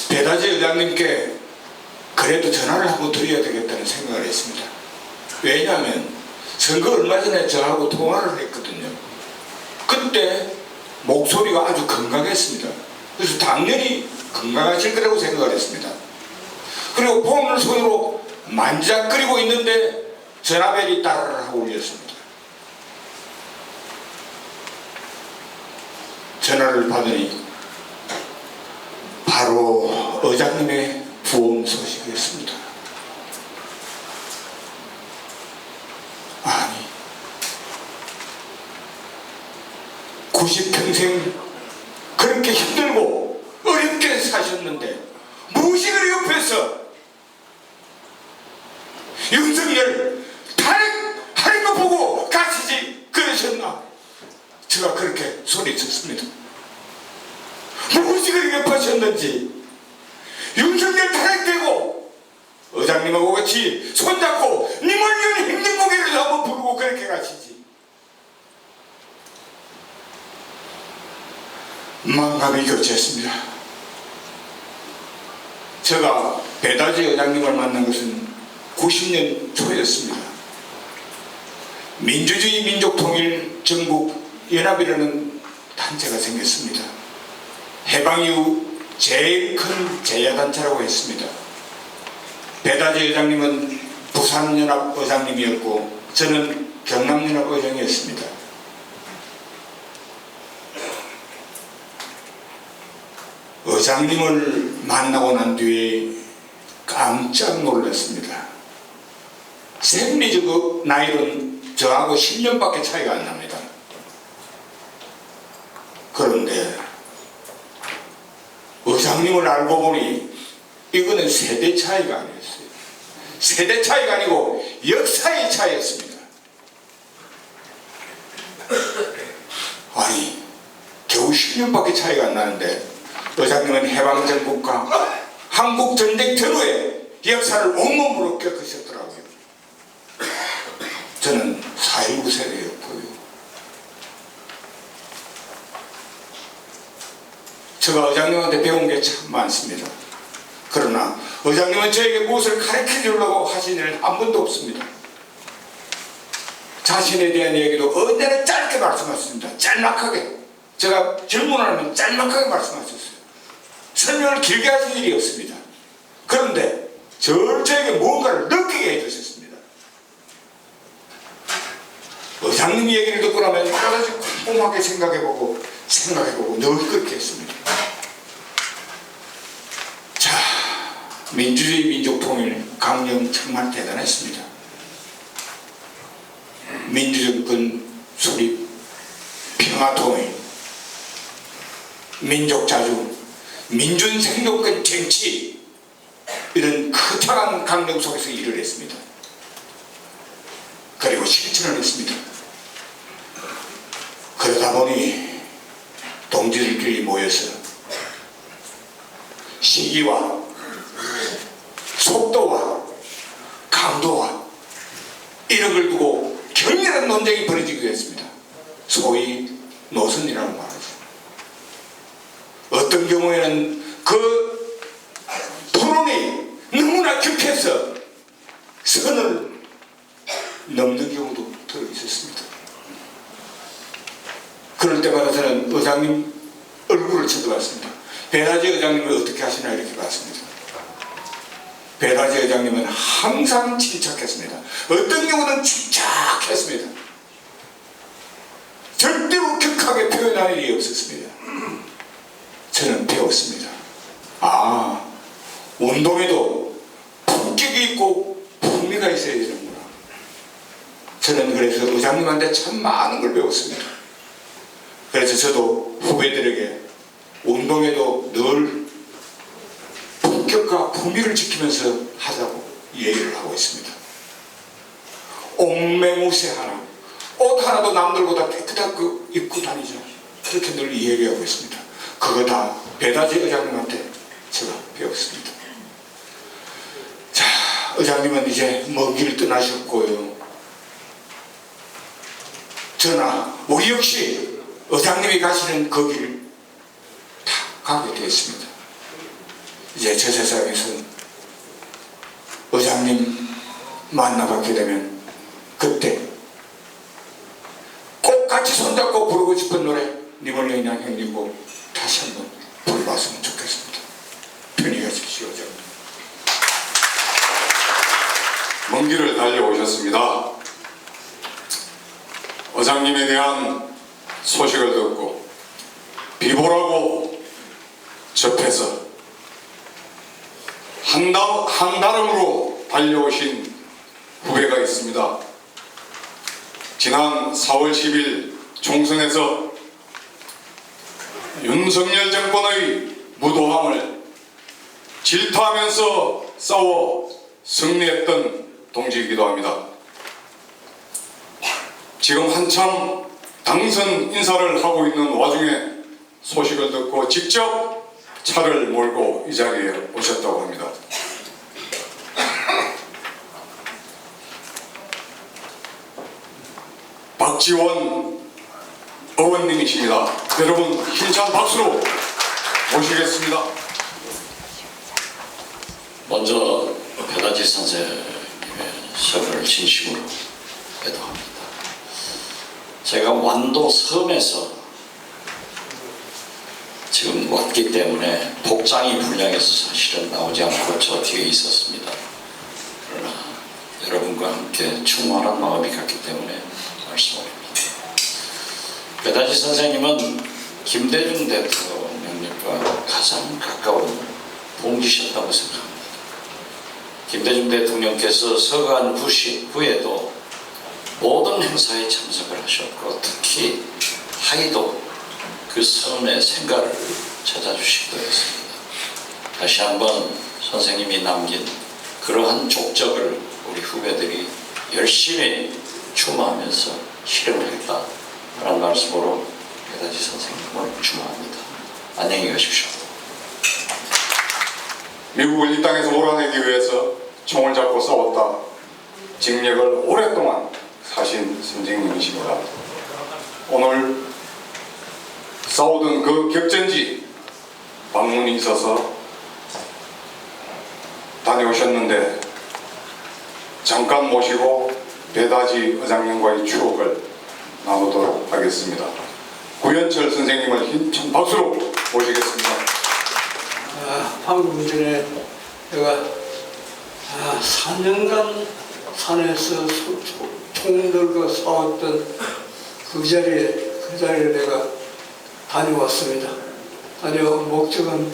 배다지 의장님께 그래도 전화를 한번 드려야 되겠다는 생각을 했습니다. 왜냐하면 선거 얼마 전에 저하고 통화를 했거든요. 그때 목소리가 아주 건강했습니다. 그래서 당연히 건강하실 거라고 생각을 했습니다. 그리고 폰을 손으로 만작거리고 있는데 전화벨이 따르르 하고 울렸습니다. 전화를 받으니 바로 의장님의 부검 소식이었습니다. 아니, 90평생 그렇게 힘들고 어렵게 사셨는데 무엇이 그리 옆에서 윤석열 탄핵하는 거 보고 가시지 그러셨나? 제가 그렇게 소리쳤습니다. 무엇이 그리 급하셨는지 윤석열 탄핵되고 의장님하고 같이 손잡고 님을 위한 힘든 고개를 한번 부르고 그렇게 가시지. 만감이 교체했습니다. 제가 배다지 의장님을 만난 것은 90년 초였습니다. 민주주의 민족통일 전국연합이라는 단체가 생겼습니다. 해방 이후 제일 큰 제야단체라고 했습니다. 배다지 의장님은 부산연합 의장님이었고 저는 경남연합 의장이었습니다. 의장님을 만나고 난 뒤에 깜짝 놀랐습니다. 생리적 나이는 저하고 10년밖에 차이가 안 납니다. 그런데 의장님을 알고 보니 이거는 세대 차이가 아니었어요. 세대 차이가 아니고 역사의 차이였습니다. 아니 겨우 10년밖에 차이가 안 나는데 의장님은 해방전 국가 한국 전쟁 전후에 역사를 온몸으로 겪으셨더라고요. 저는 4.19 세대였고요. 제가 의장님한테 배운 게 참 많습니다. 그러나 의장님은 저에게 무엇을 가르쳐 주려고 하신 일은 한 번도 없습니다. 자신에 대한 얘기도 언제나 짧게 말씀하셨습니다. 짤막하게. 제가 질문을 하면 짤막하게 말씀하셨어요. 설명을 길게 하신 일이 없습니다. 그런데 저에게 뭔가를 느끼게 해주셨습니다. 의장님 얘기를 듣고 나면 여러 가지 꼼꼼하게 생각해보고 늘 그렇게 했습니다. 자, 민주주의 민족통일 강령 정말 대단했습니다. 민주정권 수립, 평화통일, 민족자주, 민준생존권 쟁취 이런 거창한 강령 속에서 일을 했습니다. 그리고 실천을 했습니다. 그러다 보니 동지들끼리 모여서 시기와 속도와 강도와 이런 걸 두고 격렬한 논쟁이 벌어지기도 했습니다. 소위 노선이라고 말하죠. 어떤 경우에는 그 토론이 너무나 격해서 선을 넘는 경우도 들어 있었습니다. 그럴 때마다 저는 의장님 얼굴을 쳐다봤습니다. 배다지 의장님을 어떻게 하시나 이렇게 봤습니다. 배다지 의장님은 항상 침착했습니다. 어떤 경우는 침착했습니다. 절대로 격하게 표현할 일이 없었습니다. 저는 배웠습니다. 아, 운동에도 품격이 있고 품위가 있어야 되는구나. 저는 그래서 의장님한테 참 많은 걸 배웠습니다. 그래서 저도 후배들에게 운동에도 늘 품격과 품위를 지키면서 하자고 얘기를 하고 있습니다. 옥매무새 하나, 옷 하나도 남들보다 깨끗하게 입고 다니자. 그렇게 늘 얘기하고 있습니다. 그거 다 배다지 의장님한테 제가 배웠습니다. 자, 의장님은 이제 먼 길 떠나셨고요. 저나 우리 역시 의장님이 가시는 그 길 다 가게 되었습니다. 이제 저 세상에서 의장님 만나뵙게 되면 그때 꼭 같이 손잡고 부르고 싶은 노래 니몰레 양행리고 다시 한번 불러봤으면 좋겠습니다. 편히 가십시오. 먼 길을 달려오셨습니다. 의장님에 대한 소식을 듣고 비보라고 접해서 한달음으로 달려오신 후배가 있습니다. 지난 4월 10일 총선에서 윤석열 정권의 무도함을 질타하면서 싸워 승리했던 동지이기도 합니다. 지금 한참 당선 인사를 하고 있는 와중에 소식을 듣고 직접 차를 몰고 이 자리에 오셨다고 합니다. 박지원 의원님이십니다. 여러분 힘찬 박수로 모시겠습니다. 먼저 배다지 선생님의 서를 진심으로 애도합니다. 제가 완도 섬에서 지금 왔기 때문에 복장이 불량해서 사실은 나오지 않고 저 뒤에 있었습니다. 그러나 여러분과 함께 충만한 마음이 갔기 때문에 말씀드립니다. 배다지 선생님은 김대중 대통령님과 가장 가까운 동지셨다고 생각합니다. 김대중 대통령께서 서간 후에도 모든 행사에 참석을 하셨고 특히 하이도 그 섬의 생가를 찾아주시기도 했습니다. 다시 한번 선생님이 남긴 그러한 족적을 우리 후배들이 열심히 추모하면서 실현하겠다라는 말씀으로 배다지 선생님을 추모합니다. 안녕히 가십시오. 미국을 이 땅에서 몰아내기 위해서 총을 잡고 싸웠다. 징역을 오랫동안 사신 선생님이십니다. 오늘 싸우던 그 격전지 방문이 있어서 다녀오셨는데 잠깐 모시고 배다지 의장님과의 추억을 나누도록 하겠습니다. 구현철 선생님을 힘찬 박수로 모시겠습니다. 방금 전에 제가 4년간 산에서 총 들고 싸웠던 그 자리에 내가 다녀왔습니다. 다녀온 목적은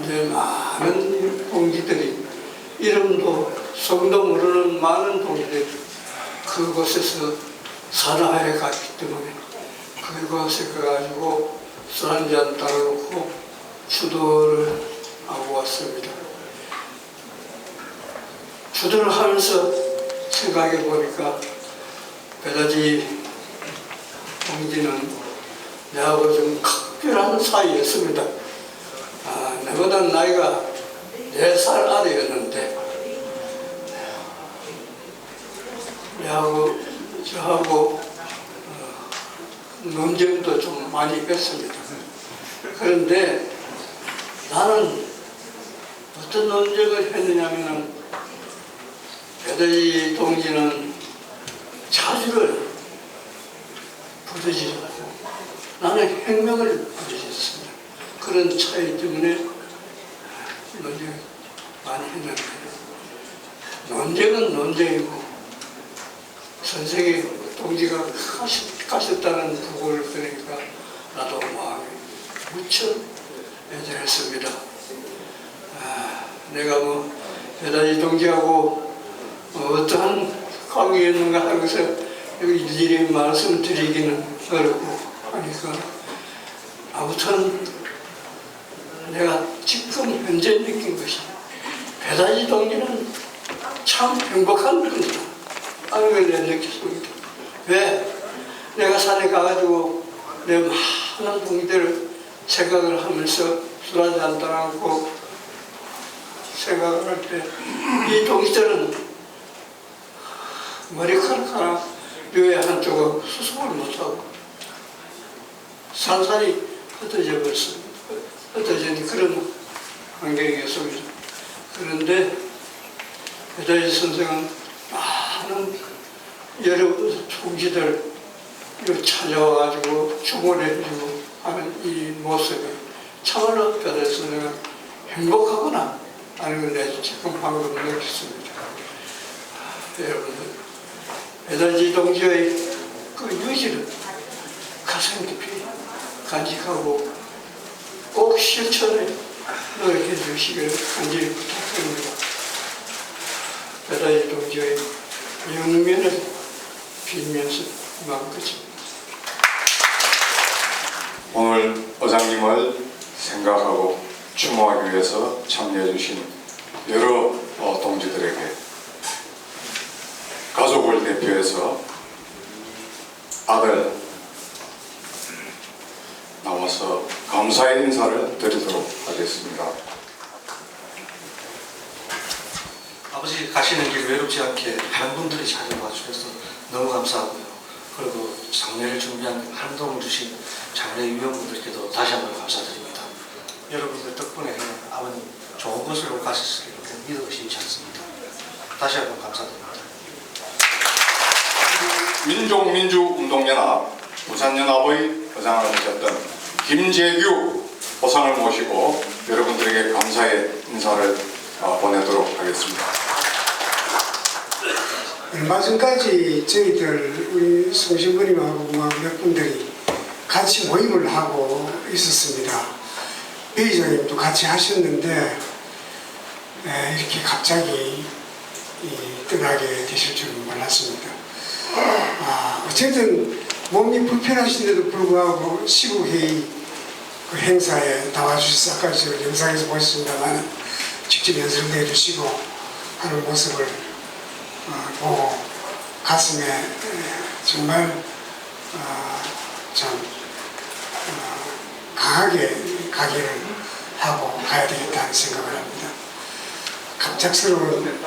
이제 많은 동지들이 이름도 성도 모르는 많은 동지들이 그곳에서 산하에 갔기 때문에 그곳에 가가지고 술 한잔 따라놓고 추도를 하고 왔습니다. 추도를 하면서 생각해 보니까 배다지 동지는 내하고 좀 각별한 사이였습니다. 내보다 나이가 4살 아래였는데 내하고 저하고 논쟁도 좀 많이 했습니다. 그런데 나는 어떤 논쟁을 했느냐면은 배다지 동지는 자주를 부르짖었고 나는 행명을 부르짖었습니다. 그런 차이 때문에 논쟁을 많이 했는데 논쟁은 논쟁이고 선생이 동지가 가셨다는 그걸 들으니까 나도 마음이 무척 애절했습니다. 내가 배다지 동지하고 어떠한 관계였는가 하면서 일일이 말씀드리기는 어렵고 하니까 아무튼 내가 지금 현재 느낀 것이 배다지 동지는 참 행복한 분이다 하는 걸 내가 느꼈습니다. 왜? 내가 산에 가가지고 내 많은 동지들을 생각을 하면서 술 한잔 따라가고 생각을 할 때 이 동지들은 머리카락 하나 뇌 한쪽은 수습을 못하고 산산이 흩어진 그런 환경이었습니다. 그런데 배다지 선생은 많은 여러 동지들 찾아와가지고 충원해주고 하는 이 모습이 참으로 배다지 선생은 행복하구나 하는 걸 내가 지금 방금 느꼈습니다. 여러분들 배다지 동지의 그 유지를 가슴 깊이 간직하고 꼭 실천에 노력해 주시기를 간절히 부탁드립니다. 배다지 동지의 영면을 빌면서 마음껏입니다. 오늘 의장님을 생각하고 추모하기 위해서 참여해 주신 여러 동지들에게 가족을 대표해서 아들 나와서 감사의 인사를 드리도록 하겠습니다. 아버지 가시는 길 외롭지 않게 많은 분들이 찾아와 주셔서 너무 감사하고요. 그리고 장례를 준비한 한 도움을 주신 장례 위원분들께도 다시 한번 감사드립니다. 여러분들 덕분에 아버님 좋은 곳으로 가셨을 때 믿어 의심치 않습니다. 다시 한번 감사드립니다. 민족민주운동연합 부산연합의 의장을 하셨던 김재규 보상을 모시고 여러분들에게 감사의 인사를 보내도록 하겠습니다. 얼마 전까지 저희들 우리 송신부님하고 몇 분들이 같이 모임을 하고 있었습니다. 회의장님도 같이 하셨는데 이렇게 갑자기 떠나게 되실 줄은 몰랐습니다. 어쨌든 몸이 불편하신데도 불구하고 시국회의 그 행사에 나와주셔서 아까 저 영상에서 보셨습니다만 직접 연설을 해주시고 하는 모습을 보고 가슴에 정말 참 강하게 가기를 하고 가야 되겠다는 생각을 합니다. 갑작스러운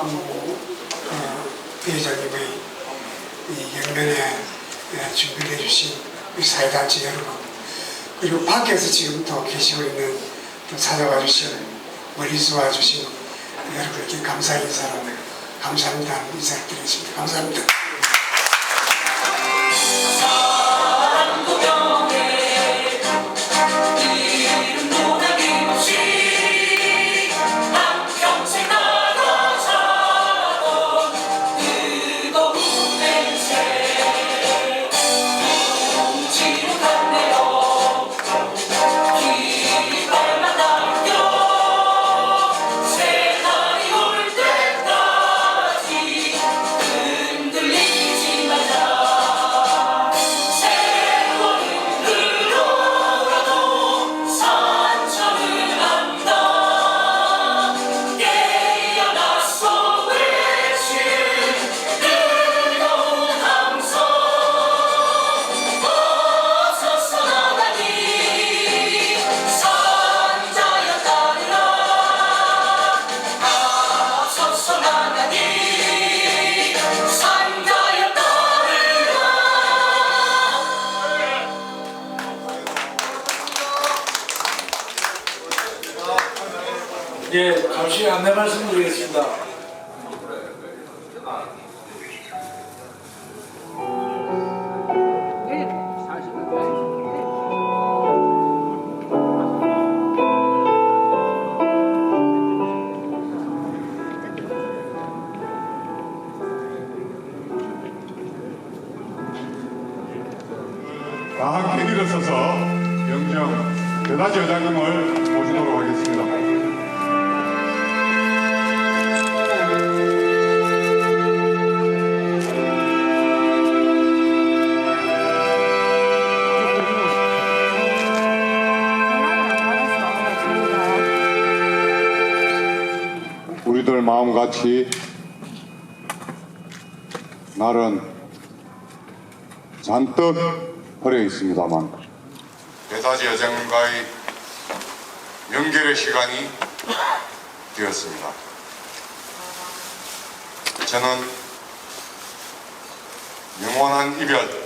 회장님의 이 영면에 준비를 해주신 우리 사회단체 여러분, 그리고 밖에서 지금 더 계시고 있는 또 찾아와 주신 멀리서 와주신 여러분께 감사 인사로 감사합니다 인사를 드리겠습니다. 감사합니다. 예, 잠시 안내 말씀드리겠습니다. 다 함께 일어서서 영정 대다지 여장님을 모시도록 하겠습니다. 우리들 마음같이 날은 잔뜩 흐려 있습니다만 대다지 여장님과의 연결의 시간이 되었습니다. 저는 영원한 이별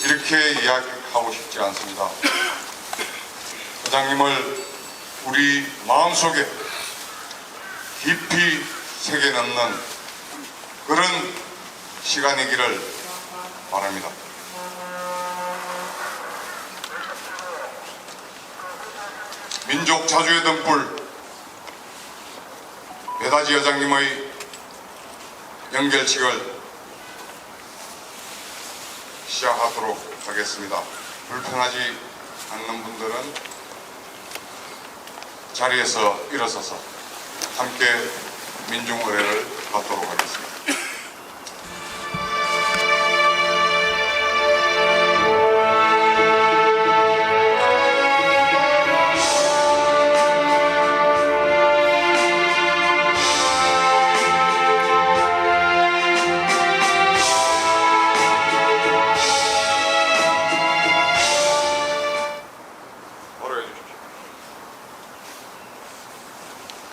이렇게 이야기하고 싶지 않습니다. 여장님을 우리 마음속에 깊이 새겨 넣는 그런 시간이기를 바랍니다. 민족 자주의 등불 배다지 여장님의 연결식을 시작하도록 하겠습니다. 불편하지 않는 분들은 자리에서 일어서서 함께 민중의례를 받도록 하겠습니다.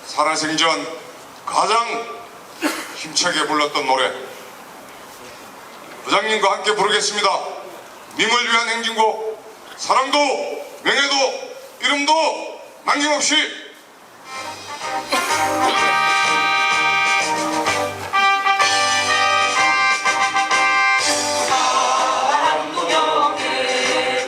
살아생전 가장 힘차게 불렀던 노래 부장님과 함께 부르겠습니다. 님을 위한 행진곡 사랑도 명예도 이름도 남김없이 사랑도 명예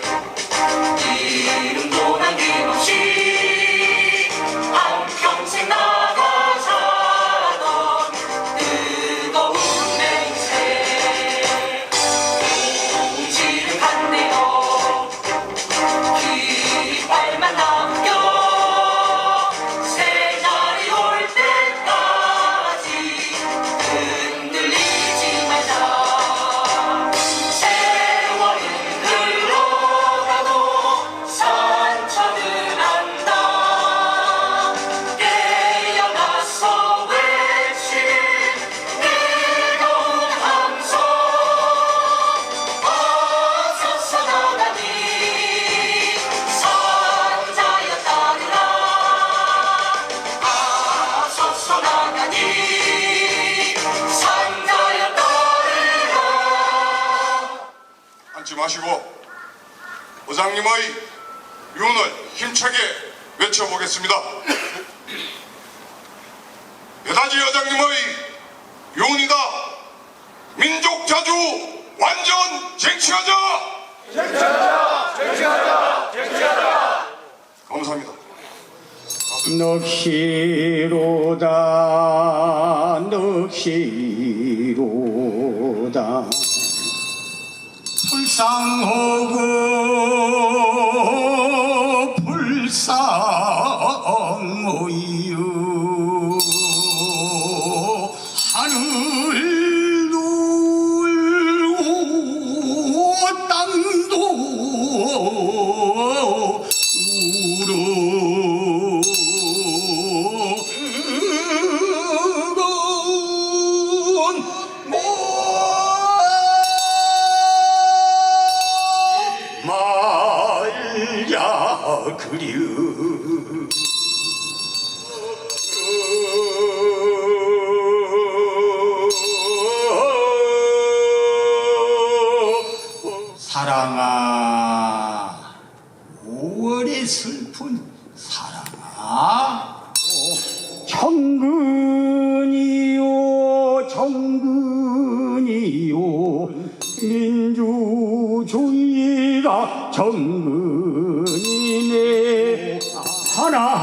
마시고 의장님의 유언을 힘차게 외쳐보겠습니다. 배다지 의장님의 유언이다. 민족 자주 완전 쟁취하자. 감사합니다. 넋이로다 넋이로다 불쌍하고 불쌍하유 하늘도 울고 땅도 울어 말야 그려 사랑아 5월의 슬픈 사랑아 정근이요 정근이요 민주주의가 정근이네 사람이야.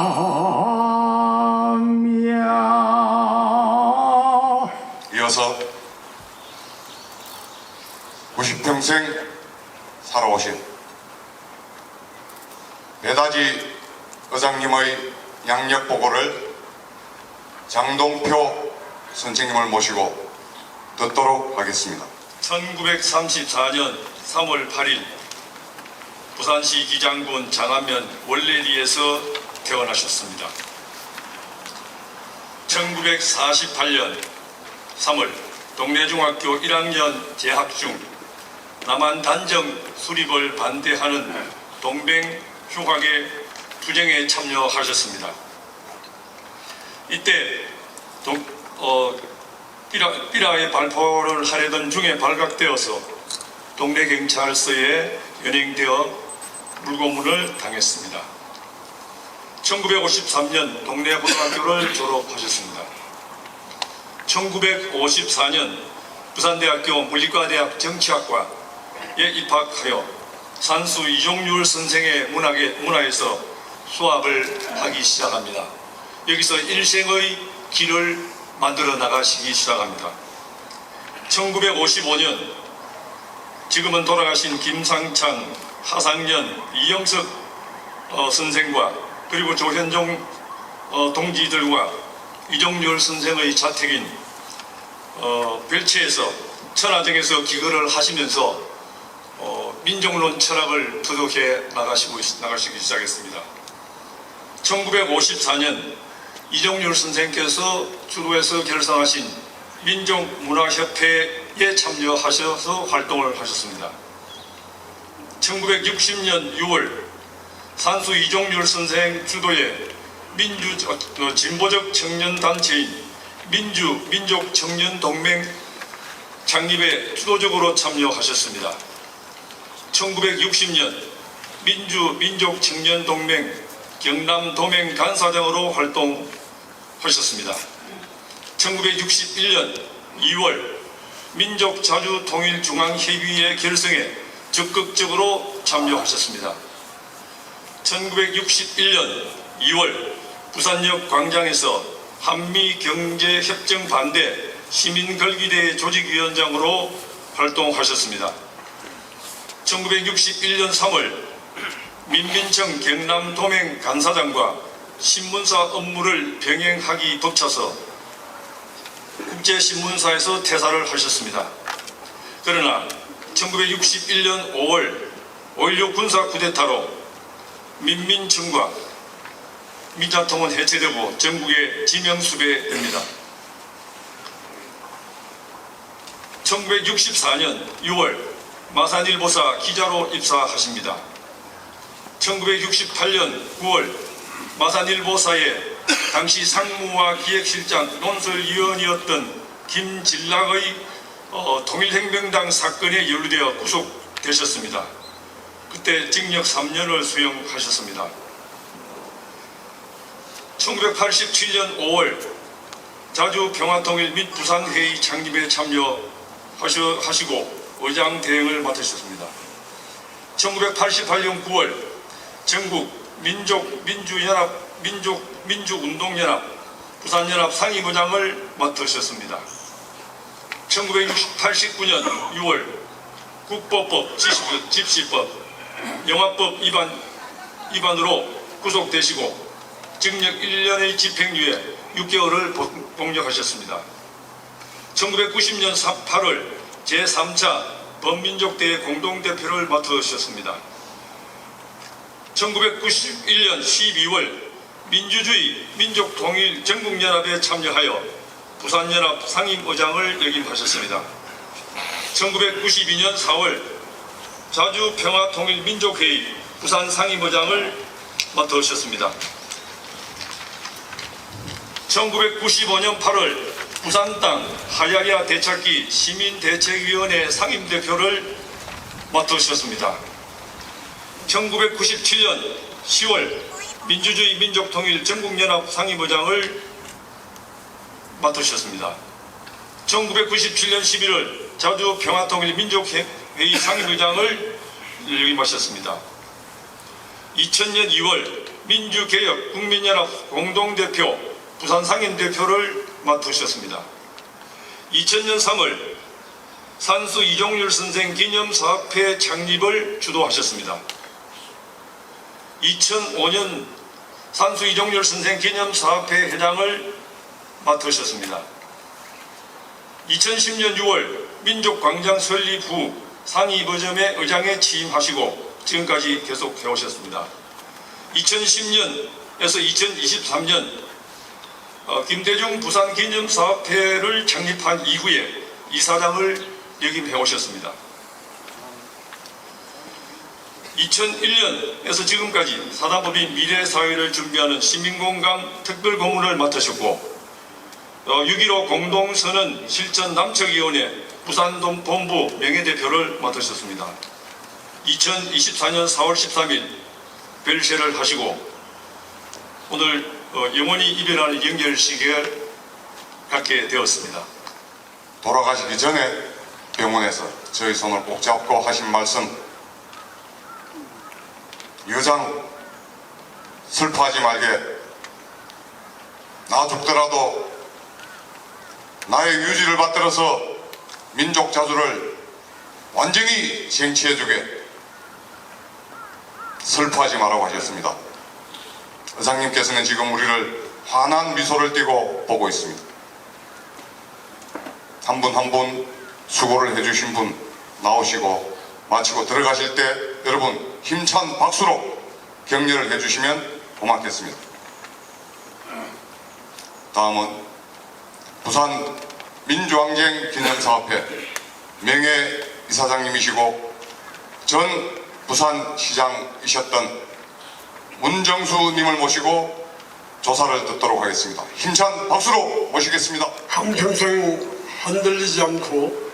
이어서 90평생 살아오신 배다지 의장님의 양력 보고를 장동표 선생님을 모시고 듣도록 하겠습니다. 1934년 3월 8일 부산시 기장군 장안면 원래리에서 태어나셨습니다. 1948년 3월 동래중학교 1학년 재학 중 남한 단정 수립을 반대하는 동백 휴학의 투쟁에 참여하셨습니다. 이때 삐라의 발포를 하려던 중에 발각되어서 동래경찰서에 연행되어 물고문을 당했습니다. 1953년 동래고등학교를 졸업하셨습니다. 1954년 부산대학교 물리과대학 정치학과에 입학하여 산수 이종률 선생의 문화에서 수학을 하기 시작합니다. 여기서 일생의 길을 만들어 나가시기 시작합니다. 1955년 지금은 돌아가신 김상창, 하상년, 이영석 선생과 그리고 조현종 동지들과 이종률 선생의 자택인 별채에서 천하정에서 기거를 하시면서 민족론 철학을 투독해 나가시기 시작했습니다. 1954년 이종률 선생께서 주도해서 결성하신 민족문화협회에 참여하셔서 활동을 하셨습니다. 1960년 6월 산수 이종률 선생 주도의 진보적 청년단체인 민족청년동맹 창립에 주도적으로 참여하셨습니다. 1960년 민족청년동맹 경남도맹 간사장으로 활동하셨습니다. 1961년 2월 민족자주통일중앙협의회 결성에 적극적으로 참여하셨습니다. 1961년 2월 부산역 광장에서 한미경제협정 반대 시민걸기대 조직위원장으로 활동하셨습니다. 1961년 3월 민민청 경남도맹 간사장과 신문사 업무를 병행하기 벅차서 국제신문사에서 퇴사를 하셨습니다. 그러나 1961년 5월 5.16 군사 쿠데타로 민민청과 민자통은 해체되고 전국에 지명수배됩니다. 1964년 6월 마산일보사 기자로 입사하십니다. 1968년 9월 마산일보사의 당시 상무와 기획실장 논설위원이었던 김진락의 통일혁명당 사건에 연루되어 구속됩니다. 되셨습니다. 그때 징역 3년을 수용하셨습니다. 1987년 5월 자주 평화통일 및 부산회의 창립에 참여하시고 의장 대행을 맡으셨습니다. 1988년 9월 전국 민족운동연합 부산연합 상임의장을 맡으셨습니다. 1989년 6월 국보법, 집시법, 영화법 위반으로 구속되시고 징역 1년의 집행유예 6개월을 복역하셨습니다. 1990년 8월 제3차 범민족대회 공동대표를 맡으셨습니다. 1991년 12월 민주주의 민족통일 전국연합에 참여하여 부산연합 상임의장을 역임하셨습니다. 1992년 4월 자주평화통일민족회의 부산 상임의장을 맡으셨습니다. 1995년 8월 부산 땅 하야야 되찾기 시민대책위원회 상임대표를 맡으셨습니다. 1997년 10월 민주주의 민족통일 전국연합 상임의장을 맡으셨습니다. 1997년 11월 자주평화통일민족회의 상임의장을 역임하셨습니다. 2000년 2월 민주개혁 국민연합 공동대표 부산 상임대표를 맡으셨습니다. 2000년 3월 산수 이종률 선생 기념사업회 창립을 주도하셨습니다. 2005년 산수 이종률 선생 기념사업회 회장을 맡으셨습니다. 2010년 6월 민족광장 설립 후 상임의점의 의장에 취임하시고 지금까지 계속 해오셨습니다. 2010년에서 2023년 김대중 부산기념사업회를 창립한 이후에 이사장을 역임해 오셨습니다. 2001년에서 지금까지 사단법인 미래사회를 준비하는 시민공감 특별고문을 맡으셨고 6.15 공동선언 실천 남측위원회 부산본부 명예대표를 맡으셨습니다. 2024년 4월 13일 별세를 하시고 오늘 영원히 이별하는 영결식을 갖게 되었습니다. 돌아가시기 전에 병원에서 저희 손을 꼭 잡고 하신 말씀, 유장 슬퍼하지 말게, 나 죽더라도 나의 유지를 받들어서 민족 자주를 완전히 쟁취해주게, 슬퍼하지 말라고 하셨습니다. 의장님께서는 지금 우리를 환한 미소를 띠고 보고 있습니다. 한 분 한 분 수고를 해주신 분 나오시고 마치고 들어가실 때 여러분 힘찬 박수로 격려를 해주시면 고맙겠습니다. 다음은 부산 민주항쟁 기념사업회 명예이사장님이시고 전 부산시장이셨던 문정수님을 모시고 조사를 듣도록 하겠습니다. 힘찬 박수로 모시겠습니다. 한평생 흔들리지 않고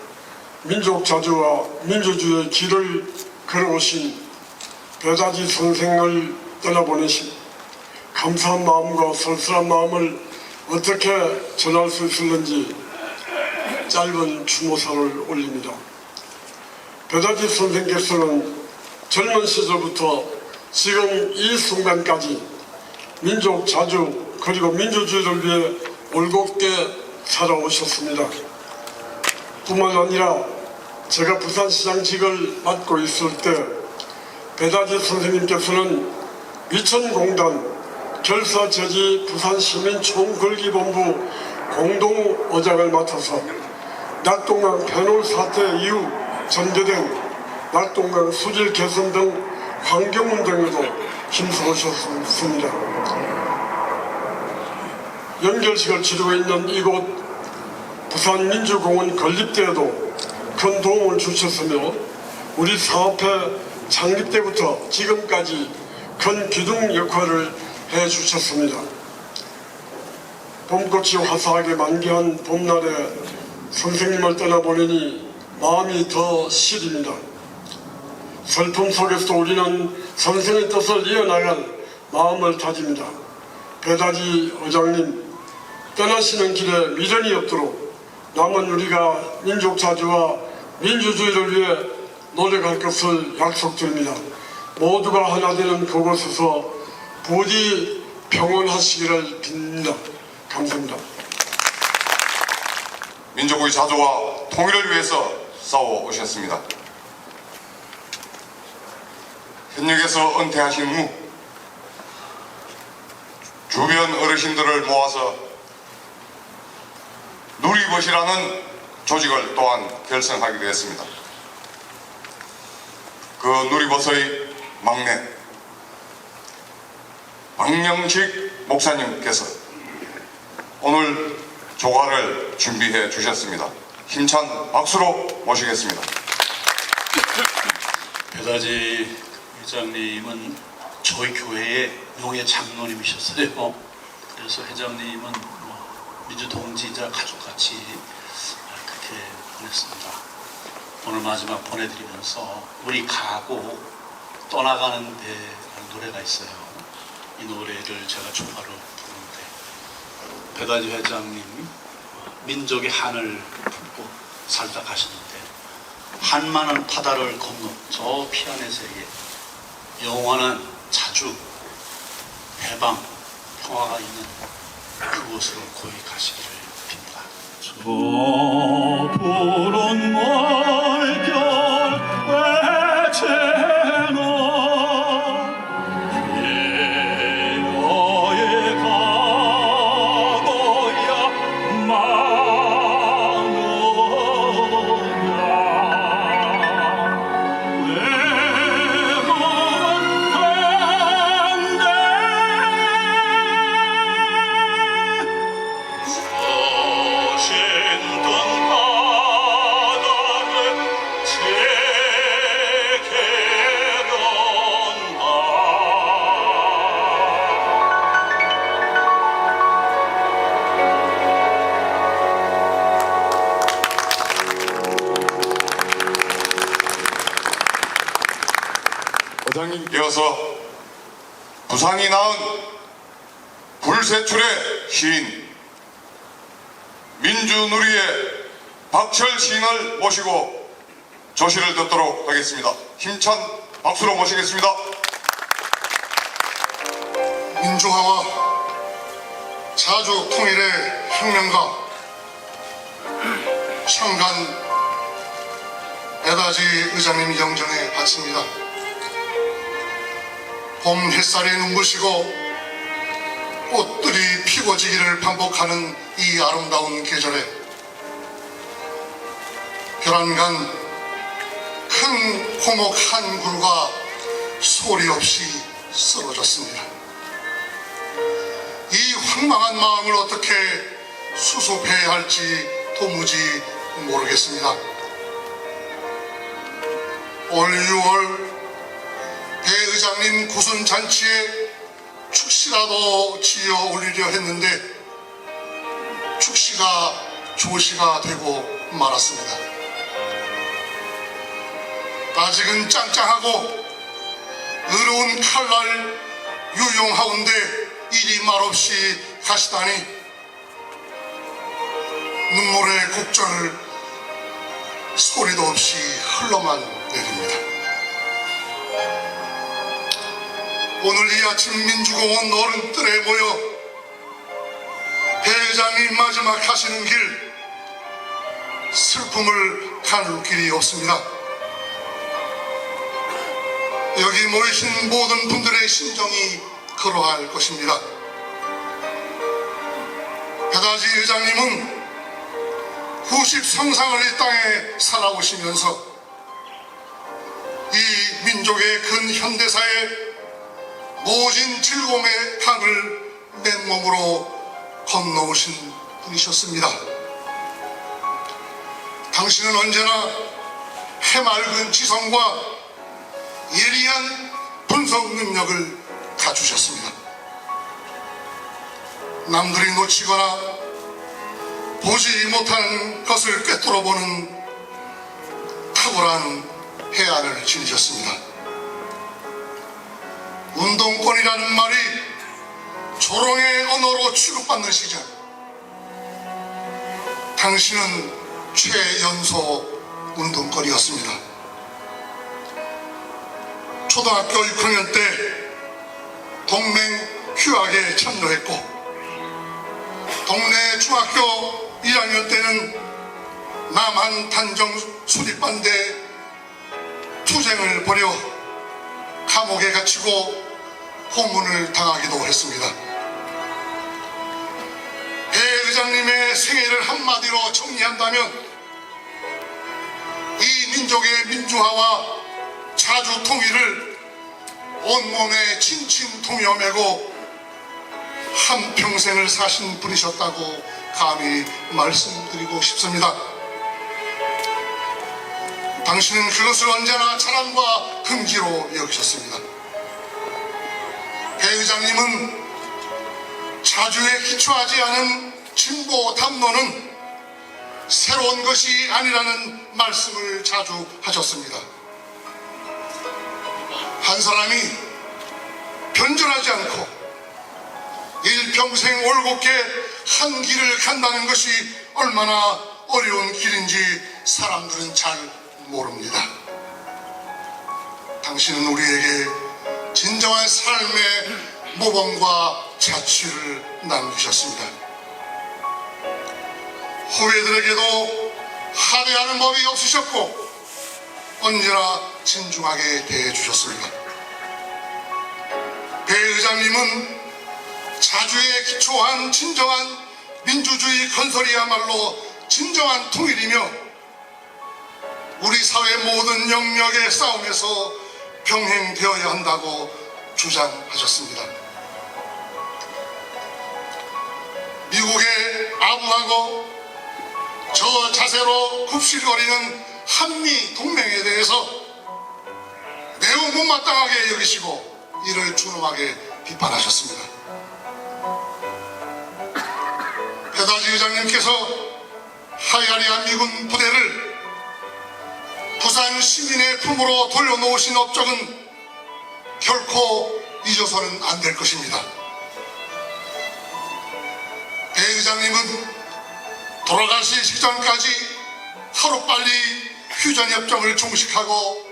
민족 자주와 민주주의의 길을 걸어오신 배다지 선생을 떠나보내신 감사한 마음과 쓸쓸한 마음을 어떻게 전할 수 있을는지 짧은 추모사를 올립니다. 배다지 선생께서는 젊은 시절부터 지금 이 순간까지 민족 자주 그리고 민주주의를 위해 올곧게 살아오셨습니다. 뿐만 아니라 제가 부산시장직을 맡고 있을 때 배다지 선생님께서는 위천공단 결사제지 부산시민총글기본부 공동의장을 맡아서 낙동강 배놀 사태 이후 전개된 낙동강 수질 개선 등 환경운동에도 힘써오셨습니다. 연결식을 치르고 있는 이곳 부산민주공원 건립대에도 큰 도움을 주셨으며 우리 사업회 창립 때부터 지금까지 큰 기둥 역할을 해주셨습니다. 봄꽃이 화사하게 만개한 봄날에 선생님을 떠나보내니 마음이 더 시립니다. 슬픔 속에서 우리는 선생의 뜻을 이어나갈 마음을 다집니다. 배다지 의장님, 떠나시는 길에 미련이 없도록 남은 우리가 민족 자주와 민주주의를 위해 노력할 것을 약속드립니다. 모두가 하나 되는 그곳에서 부디 평온하시기를 빕니다. 감사합니다. 민족의 자주와 통일을 위해서 싸워 오셨습니다. 현역에서 은퇴하신 후 주변 어르신들을 모아서 누리벗이라는 조직을 또한 결성하기도 했습니다. 그 누리벗의 막내 박영식 목사님께서 오늘 조가를 준비해 주셨습니다. 힘찬 박수로 모시겠습니다. 배다지 회장님은 저희 교회의 용의 장로님이셨어요. 그래서 회장님은 민주동지자 가족같이 그렇게 보냈습니다. 오늘 마지막 보내드리면서 우리 가고 떠나가는데 노래가 있어요. 이 노래를 제가 조가로 부르는데, 배다지 회장님 민족의 한을 품고 살다 가시는데 한 많은 바다를 건너 저 피안의 세계 영원한 자주, 해방, 평화가 있는 그곳으로 고이 가시기를 빕니다. 저 푸른 멀결 외채나 예어에 가고야 이어서 부산이 낳은 불세출의 시인 민주누리의 박철 시인을 모시고 조시를 듣도록 하겠습니다. 힘찬 박수로 모시겠습니다. 민주화와 자주 통일의 혁명가 청간 배다지 의장님 영전에 바칩니다. 봄 햇살에 눈부시고 꽃들이 피고지기를 반복하는 이 아름다운 계절에 별안간 큰 고목 한 그루가 소리 없이 쓰러졌습니다. 이 황망한 마음을 어떻게 수습해야 할지 도무지 모르겠습니다. 올 6월 배 의장님 구순잔치에 축시라도 지어 올리려 했는데 축시가 조시가 되고 말았습니다. 아직은 짱짱하고 의로운 칼날 유용하온데 이리 말없이 가시다니 눈물의 곡절 소리도 없이 흘러만 내립니다. 오늘 이 아침 민주공원 어른들에 모여 배 의장님 마지막 하시는 길 슬픔을 가눌 길이 없습니다. 여기 모이신 모든 분들의 심정이 그러할 것입니다. 배다지 의장님은 90성상을 이 땅에 살아오시면서 이 민족의 근현대사에 모진 즐거움의 강을 맨몸으로 건너오신 분이셨습니다. 당신은 언제나 해맑은 지성과 예리한 분석 능력을 갖추셨습니다. 남들이 놓치거나 보지 못하는 것을 꿰뚫어보는 탁월한 해안을 지니셨습니다. 운동권이라는 말이 조롱의 언어로 취급받는 시절, 당신은 최연소 운동권이었습니다. 초등학교 6학년 때 동맹 휴학에 참여했고, 동네 중학교 1학년 때는 남한 단정 수립반대 투쟁을 벌여 감옥에 갇히고 고문을 당하기도 했습니다. 배 의장님의 생애를 한마디로 정리한다면 이 민족의 민주화와 자주 통일을 온몸에 진친 동여 매고 한평생을 사신 분이셨다고 감히 말씀드리고 싶습니다. 당신은 그것을 언제나 자랑과 긍지로 여기셨습니다. 배 의장님은 자주에 기초하지 않은 진보 담론은 새로운 것이 아니라는 말씀을 자주 하셨습니다. 한 사람이 변절하지 않고 일평생 올곧게 한 길을 간다는 것이 얼마나 어려운 길인지 사람들은 잘 모릅니다. 당신은 우리에게 진정한 삶의 모범과 자취를 남기셨습니다. 후배들에게도 하대하는 법이 없으셨고 언제나 진중하게 대해주셨습니다. 배 의장님은 자주에 기초한 진정한 민주주의 건설이야말로 진정한 통일이며 우리 사회 모든 영역의 싸움에서 병행되어야 한다고 주장하셨습니다. 미국에 아부하고 저 자세로 굽실거리는 한미 동맹에 대해서 매우 못마땅하게 여기시고 이를 준엄하게 비판하셨습니다. 배다지 의장님께서 하야리안 미군 부대를 부산 시민의 품으로 돌려놓으신 업적은 결코 잊어서는 안 될 것입니다. 배 의장님은 돌아가시 직전까지 하루빨리 휴전협정을 종식하고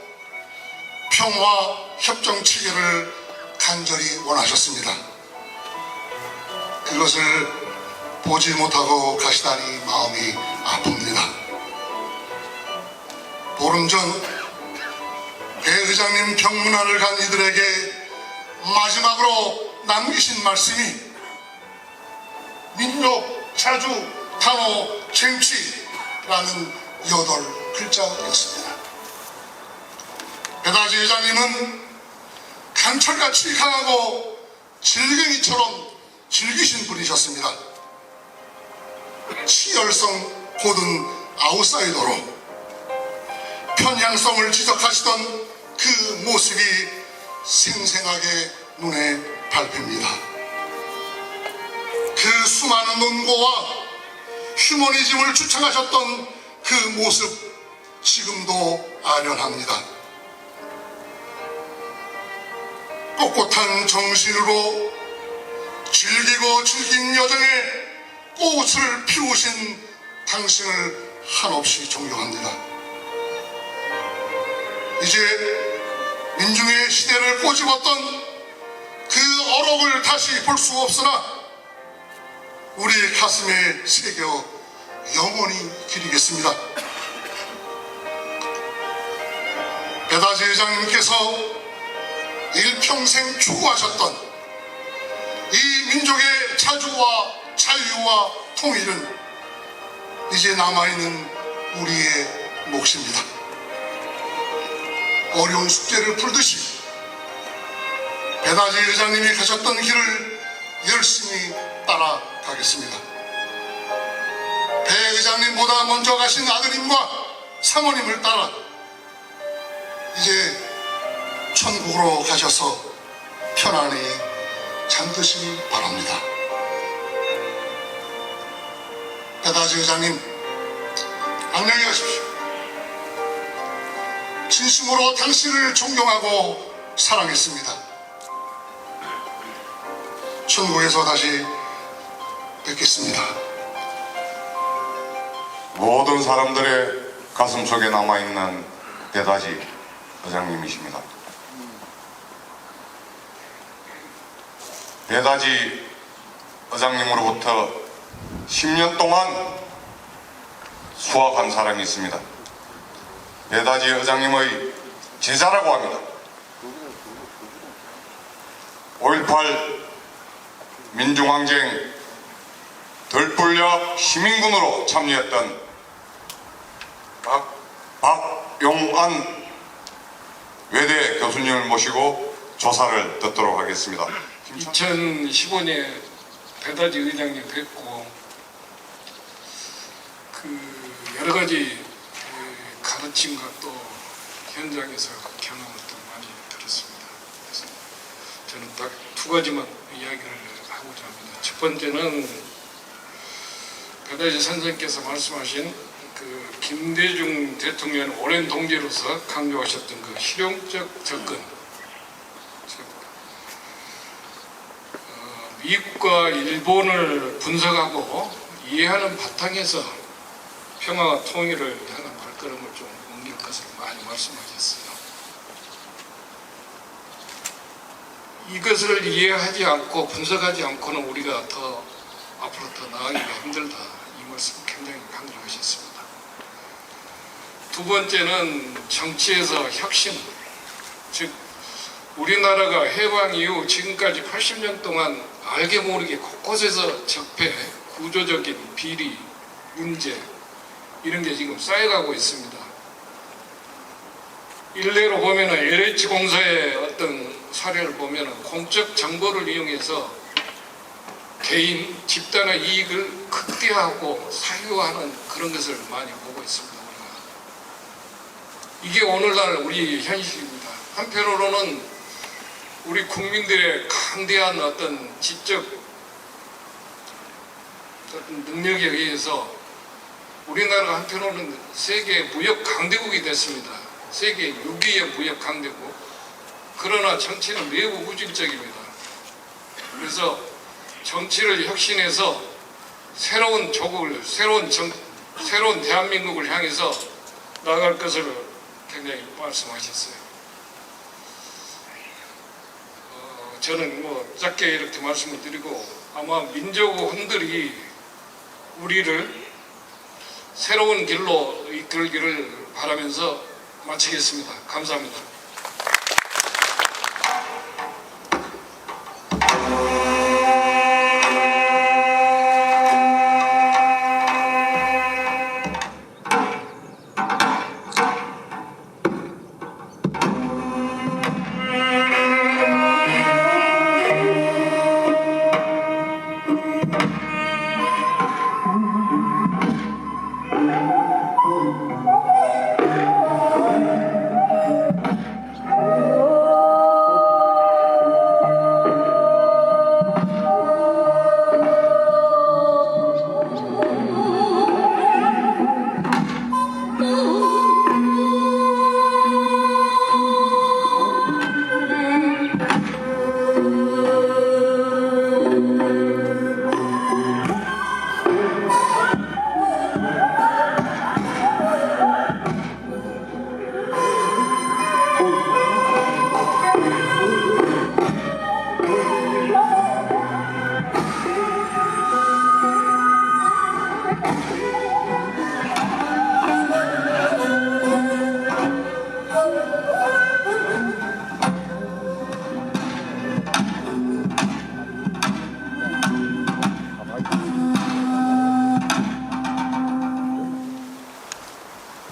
평화협정 체결을 간절히 원하셨습니다. 그것을 보지 못하고 가시다니 마음이 아픕니다. 보름 전 배 의장님 병문안을 간 이들에게 마지막으로 남기신 말씀이 민족, 자주, 단호, 쟁취라는 8글자였습니다. 배다지 의장님은 강철같이 강하고 질갱이처럼 즐기신 분이셨습니다. 치열성 고든 아웃사이더로 편향성을 지적하시던 그 모습이 생생하게 눈에 밟힙니다. 그 수많은 논고와 휴머니즘을 주창하셨던 그 모습 지금도 아련합니다. 꼿꼿한 정신으로 즐기고 즐긴 여정에 꽃을 피우신 당신을 한없이 존경합니다. 이제 민중의 시대를 꼬집었던 그 어록을 다시 볼 수 없으나 우리 가슴에 새겨 영원히 기리겠습니다. 배다지 의장님께서 일평생 추구하셨던 이 민족의 자주와 자유와 통일은 이제 남아있는 우리의 몫입니다. 어려운 숙제를 풀듯이 배다지 의장님이 가셨던 길을 열심히 따라가겠습니다. 배 의장님보다 먼저 가신 아드님과 사모님을 따라 이제 천국으로 가셔서 편안히 잠드시기 바랍니다. 배다지 의장님, 안녕히 가십시오. 진심으로 당신을 존경하고 사랑했습니다. 천국에서 다시 뵙겠습니다. 모든 사람들의 가슴 속에 남아있는 배다지 의장님이십니다. 배다지 의장님으로부터 10년 동안 수학한 사람이 있습니다. 배다지 의장님의 제자라고 합니다. 5.18 민중항쟁 들불역 시민군으로 참여했던 박용안 외대 교수님을 모시고 조사를 듣도록 하겠습니다. 2015년에 배다지 의장님 뵙고 여러 가지 가르침과 또 현장에서 경험을 또 많이 들었습니다. 그래서 저는 딱 두 가지만 이야기를 하고자 합니다. 첫 번째는 배다지 선생께서 말씀하신 김대중 대통령 오랜 동지로서 강조하셨던 그 실용적 접근, 미국과 일본을 분석하고 이해하는 바탕에서 평화와 통일을 향한 발걸음을 좀 옮길 것을 많이 말씀하셨어요. 이것을 이해하지 않고 분석하지 않고는 우리가 더 앞으로 더 나아가기가 힘들다, 이 말씀 굉장히 강조하셨습니다. 두 번째는 정치에서 혁신, 즉 우리나라가 해방 이후 지금까지 80년 동안 알게 모르게 곳곳에서 적폐, 구조적인 비리, 문제 이런 게 지금 쌓여가고 있습니다. 일례로 보면은 LH공사의 어떤 사례를 보면은 공적 정보를 이용해서 개인, 집단의 이익을 극대화하고 사유하는 그런 것을 많이 보고 있습니다. 이게 오늘날 우리 현실입니다. 한편으로는 우리 국민들의 강대한 어떤 지적 능력에 의해서 우리나라가 한편으로는 세계 무역 강대국이 됐습니다. 세계 6위의 무역 강대국. 그러나 정치는 매우 우질적입니다. 그래서 정치를 혁신해서 새로운 조국을, 새로운 대한민국을 향해서 나아갈 것을 굉장히 말씀하셨어요. 저는 짧게 이렇게 말씀을 드리고, 아마 민족원들이 우리를 새로운 길로 이끌기를 바라면서 마치겠습니다. 감사합니다.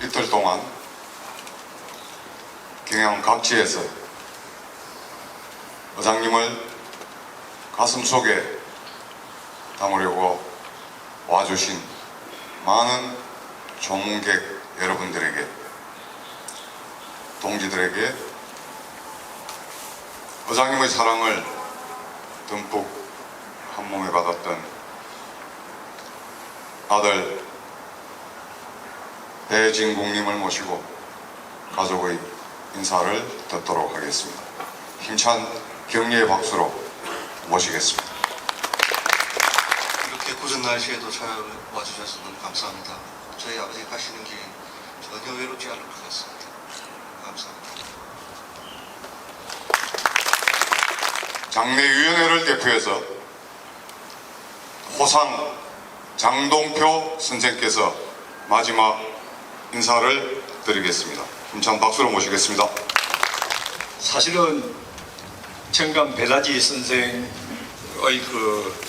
이틀 동안 경영 각지에서 의장님을 가슴속에 담으려고 와주신 많은 조문객 여러분들에게, 동지들에게 의장님의 사랑을 듬뿍 한몸에 받았던 아들 배진국님을 모시고 가족의 인사를 듣도록 하겠습니다. 힘찬 격려의 박수로 모시겠습니다. 이렇게 굳은 날씨에도 찾아와주셔서 너무 감사합니다. 저희 아버지 가시는 길이 전혀 외롭지 않을 것 같습니다. 감사합니다. 장례위원회를 대표해서 호상 장동표 선생께서 마지막 인사를 드리겠습니다. 힘찬 박수로 모시겠습니다. 사실은 청강 배다지 선생의 그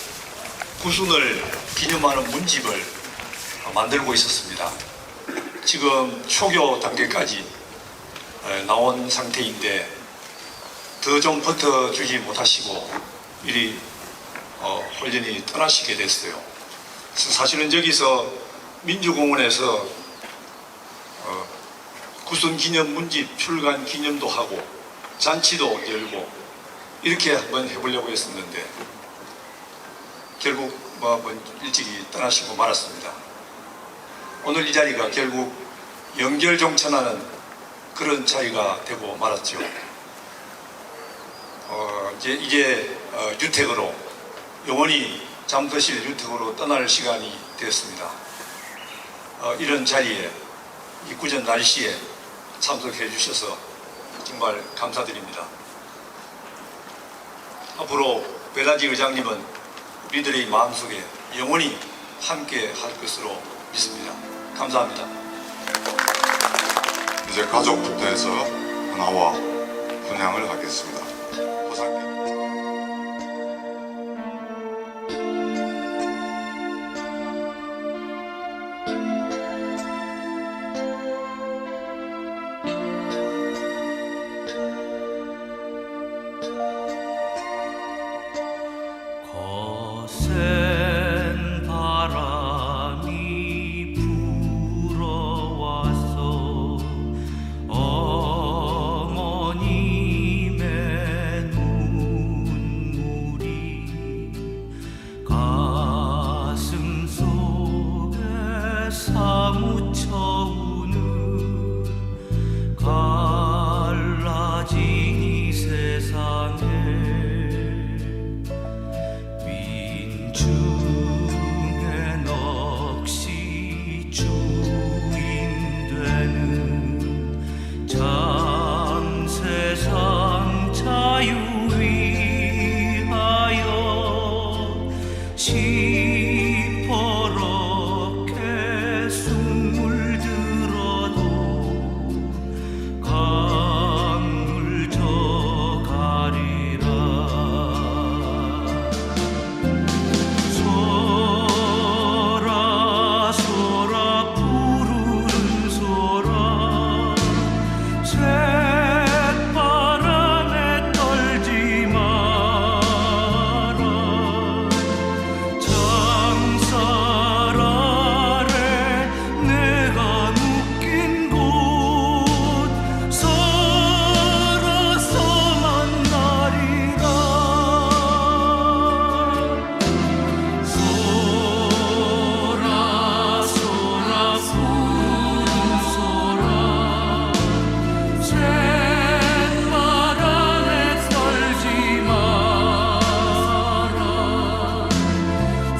구순을 기념하는 문집을 만들고 있었습니다. 지금 초교 단계까지 나온 상태인데 더 좀 버텨주지 못하시고 이리 홀연히 떠나시게 됐어요. 사실은 저기서 민주공원에서 구순 기념 문집 출간 기념도 하고 잔치도 열고 이렇게 한번 해보려고 했었는데 결국 일찍이 떠나시고 말았습니다. 오늘 이 자리가 결국 연결종천하는 그런 자리가 되고 말았죠. 이제 유택으로 영원히 잠드실 유택으로 떠날 시간이 되었습니다. 이런 자리에 이 구전 날씨에 참석해 주셔서 정말 감사드립니다. 앞으로 배다지 의장님은 우리들의 마음속에 영원히 함께 할 것으로 믿습니다. 감사합니다. 이제 가족부터 해서 나와 분양을 하겠습니다. 거센 바람이 불어와서 어머님의 눈물이 가슴 속에 사무쳐 우는 갈라진 이 세상에 중에 넋이 주인되는 참 세상 자유 위하여 시퍼렇게 숨을 들어도 강물 저가리라. 소라 소라 푸른 소라 쇳바람에 떨지 마라. 장살 아래 내가 묶인 곳 서러서 만나리라. 소라 소라 푸른 소라 쇳바람에 떨지 마라.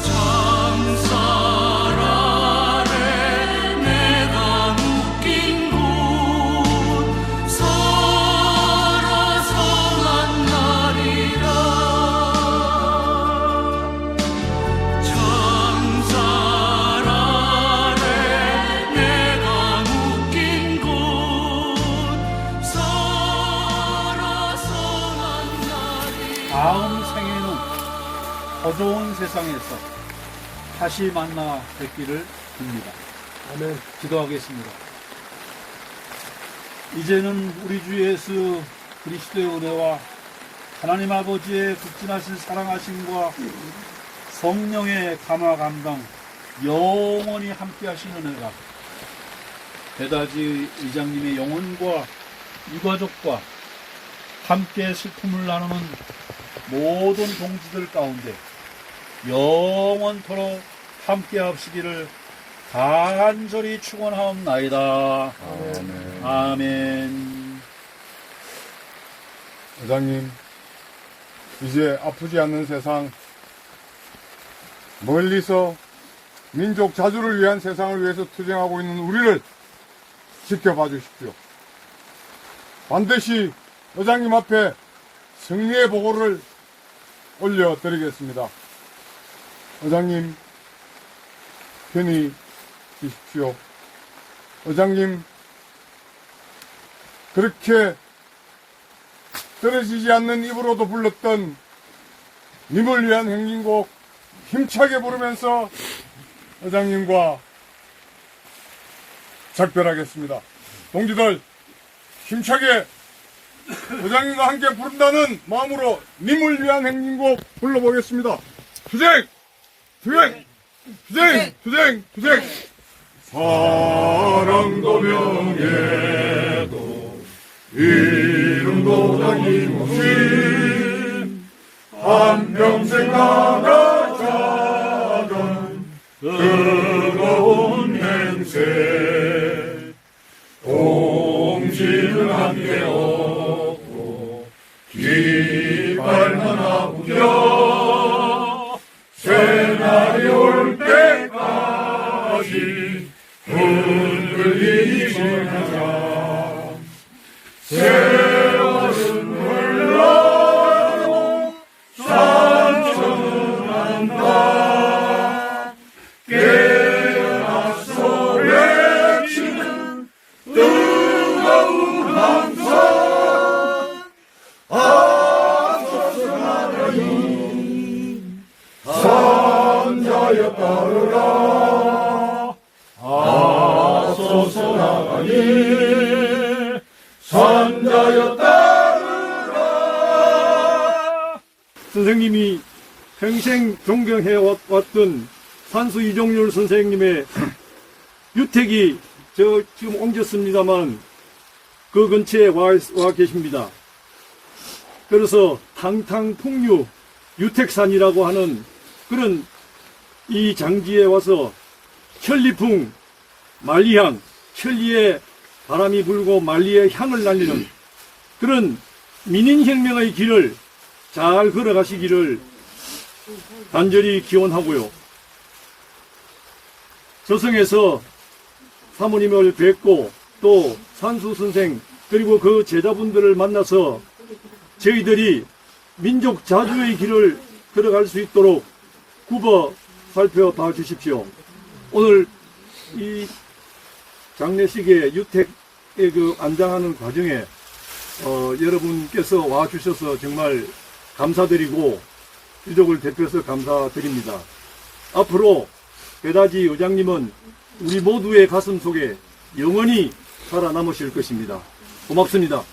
장살 아래 내가 묶인 곳 서러서 만나리라. 장살 아래 내가 묶인 곳 서러서 만나리라. 다음 생에는 더 좋은 세상에서 다시 만나 뵙기를 빕니다. 아멘. 기도하겠습니다. 이제는 우리 주 예수 그리스도의 은혜와 하나님 아버지의 극진하신 사랑하심과 성령의 감화 감당 영원히 함께 하시는 은혜가 배다지 의장님의 영혼과 유가족과 함께 슬픔을 나누는 모든 동지들 가운데 영원토록 함께 하시기를 간절히 축원하옵나이다. 아멘. 회장님, 이제 아프지 않는 세상, 멀리서 민족 자주를 위한 세상을 위해서 투쟁하고 있는 우리를 지켜봐 주십시오. 반드시 의장님 앞에 승리의 보고를 올려드리겠습니다. 의장님, 편히 계십시오. 의장님, 그렇게 떨어지지 않는 입으로도 불렀던 님을 위한 행진곡 힘차게 부르면서 의장님과 작별하겠습니다. 동지들, 힘차게 의장님과 함께 부른다는 마음으로 님을 위한 행진곡 불러보겠습니다. 투쟁! 투쟁! 투쟁! 투쟁! 투쟁! 사랑도 명예도 이름도 다짐없이 한평생 나가자던 뜨거운 행세 동지는 함께 없고 깃발만 아프려 새날이 올 때까지 흔들리지 말자. 세월은 흘러도 상처는 안다. 깨어나서 외치는 뜨거운 함성 앞서서 하나님 산자여 따르라. 앞서서 나가니 산자여 따르라. 선생님이 평생 존경해왔던 산수 이종률 선생님의 유택이 저 지금 옮겼습니다만 그 근처에 와 계십니다. 그래서 탕탕풍류 유택산이라고 하는 그런 이 장지에 와서 천리풍, 만리향, 천리에 바람이 불고 만리의 향을 날리는 그런 민인혁명의 길을 잘 걸어가시기를 간절히 기원하고요. 저승에서 사모님을 뵙고 또 산수 선생 그리고 그 제자분들을 만나서 저희들이 민족 자주의 길을 걸어갈 수 있도록 굽어 살펴봐 주십시오. 오늘 이 장례식에 유택에 그 안장하는 과정에 여러분께서 와 주셔서 정말 감사드리고 유족을 대표해서 감사드립니다. 앞으로 배다지 의장님은 우리 모두의 가슴 속에 영원히 살아남으실 것입니다. 고맙습니다.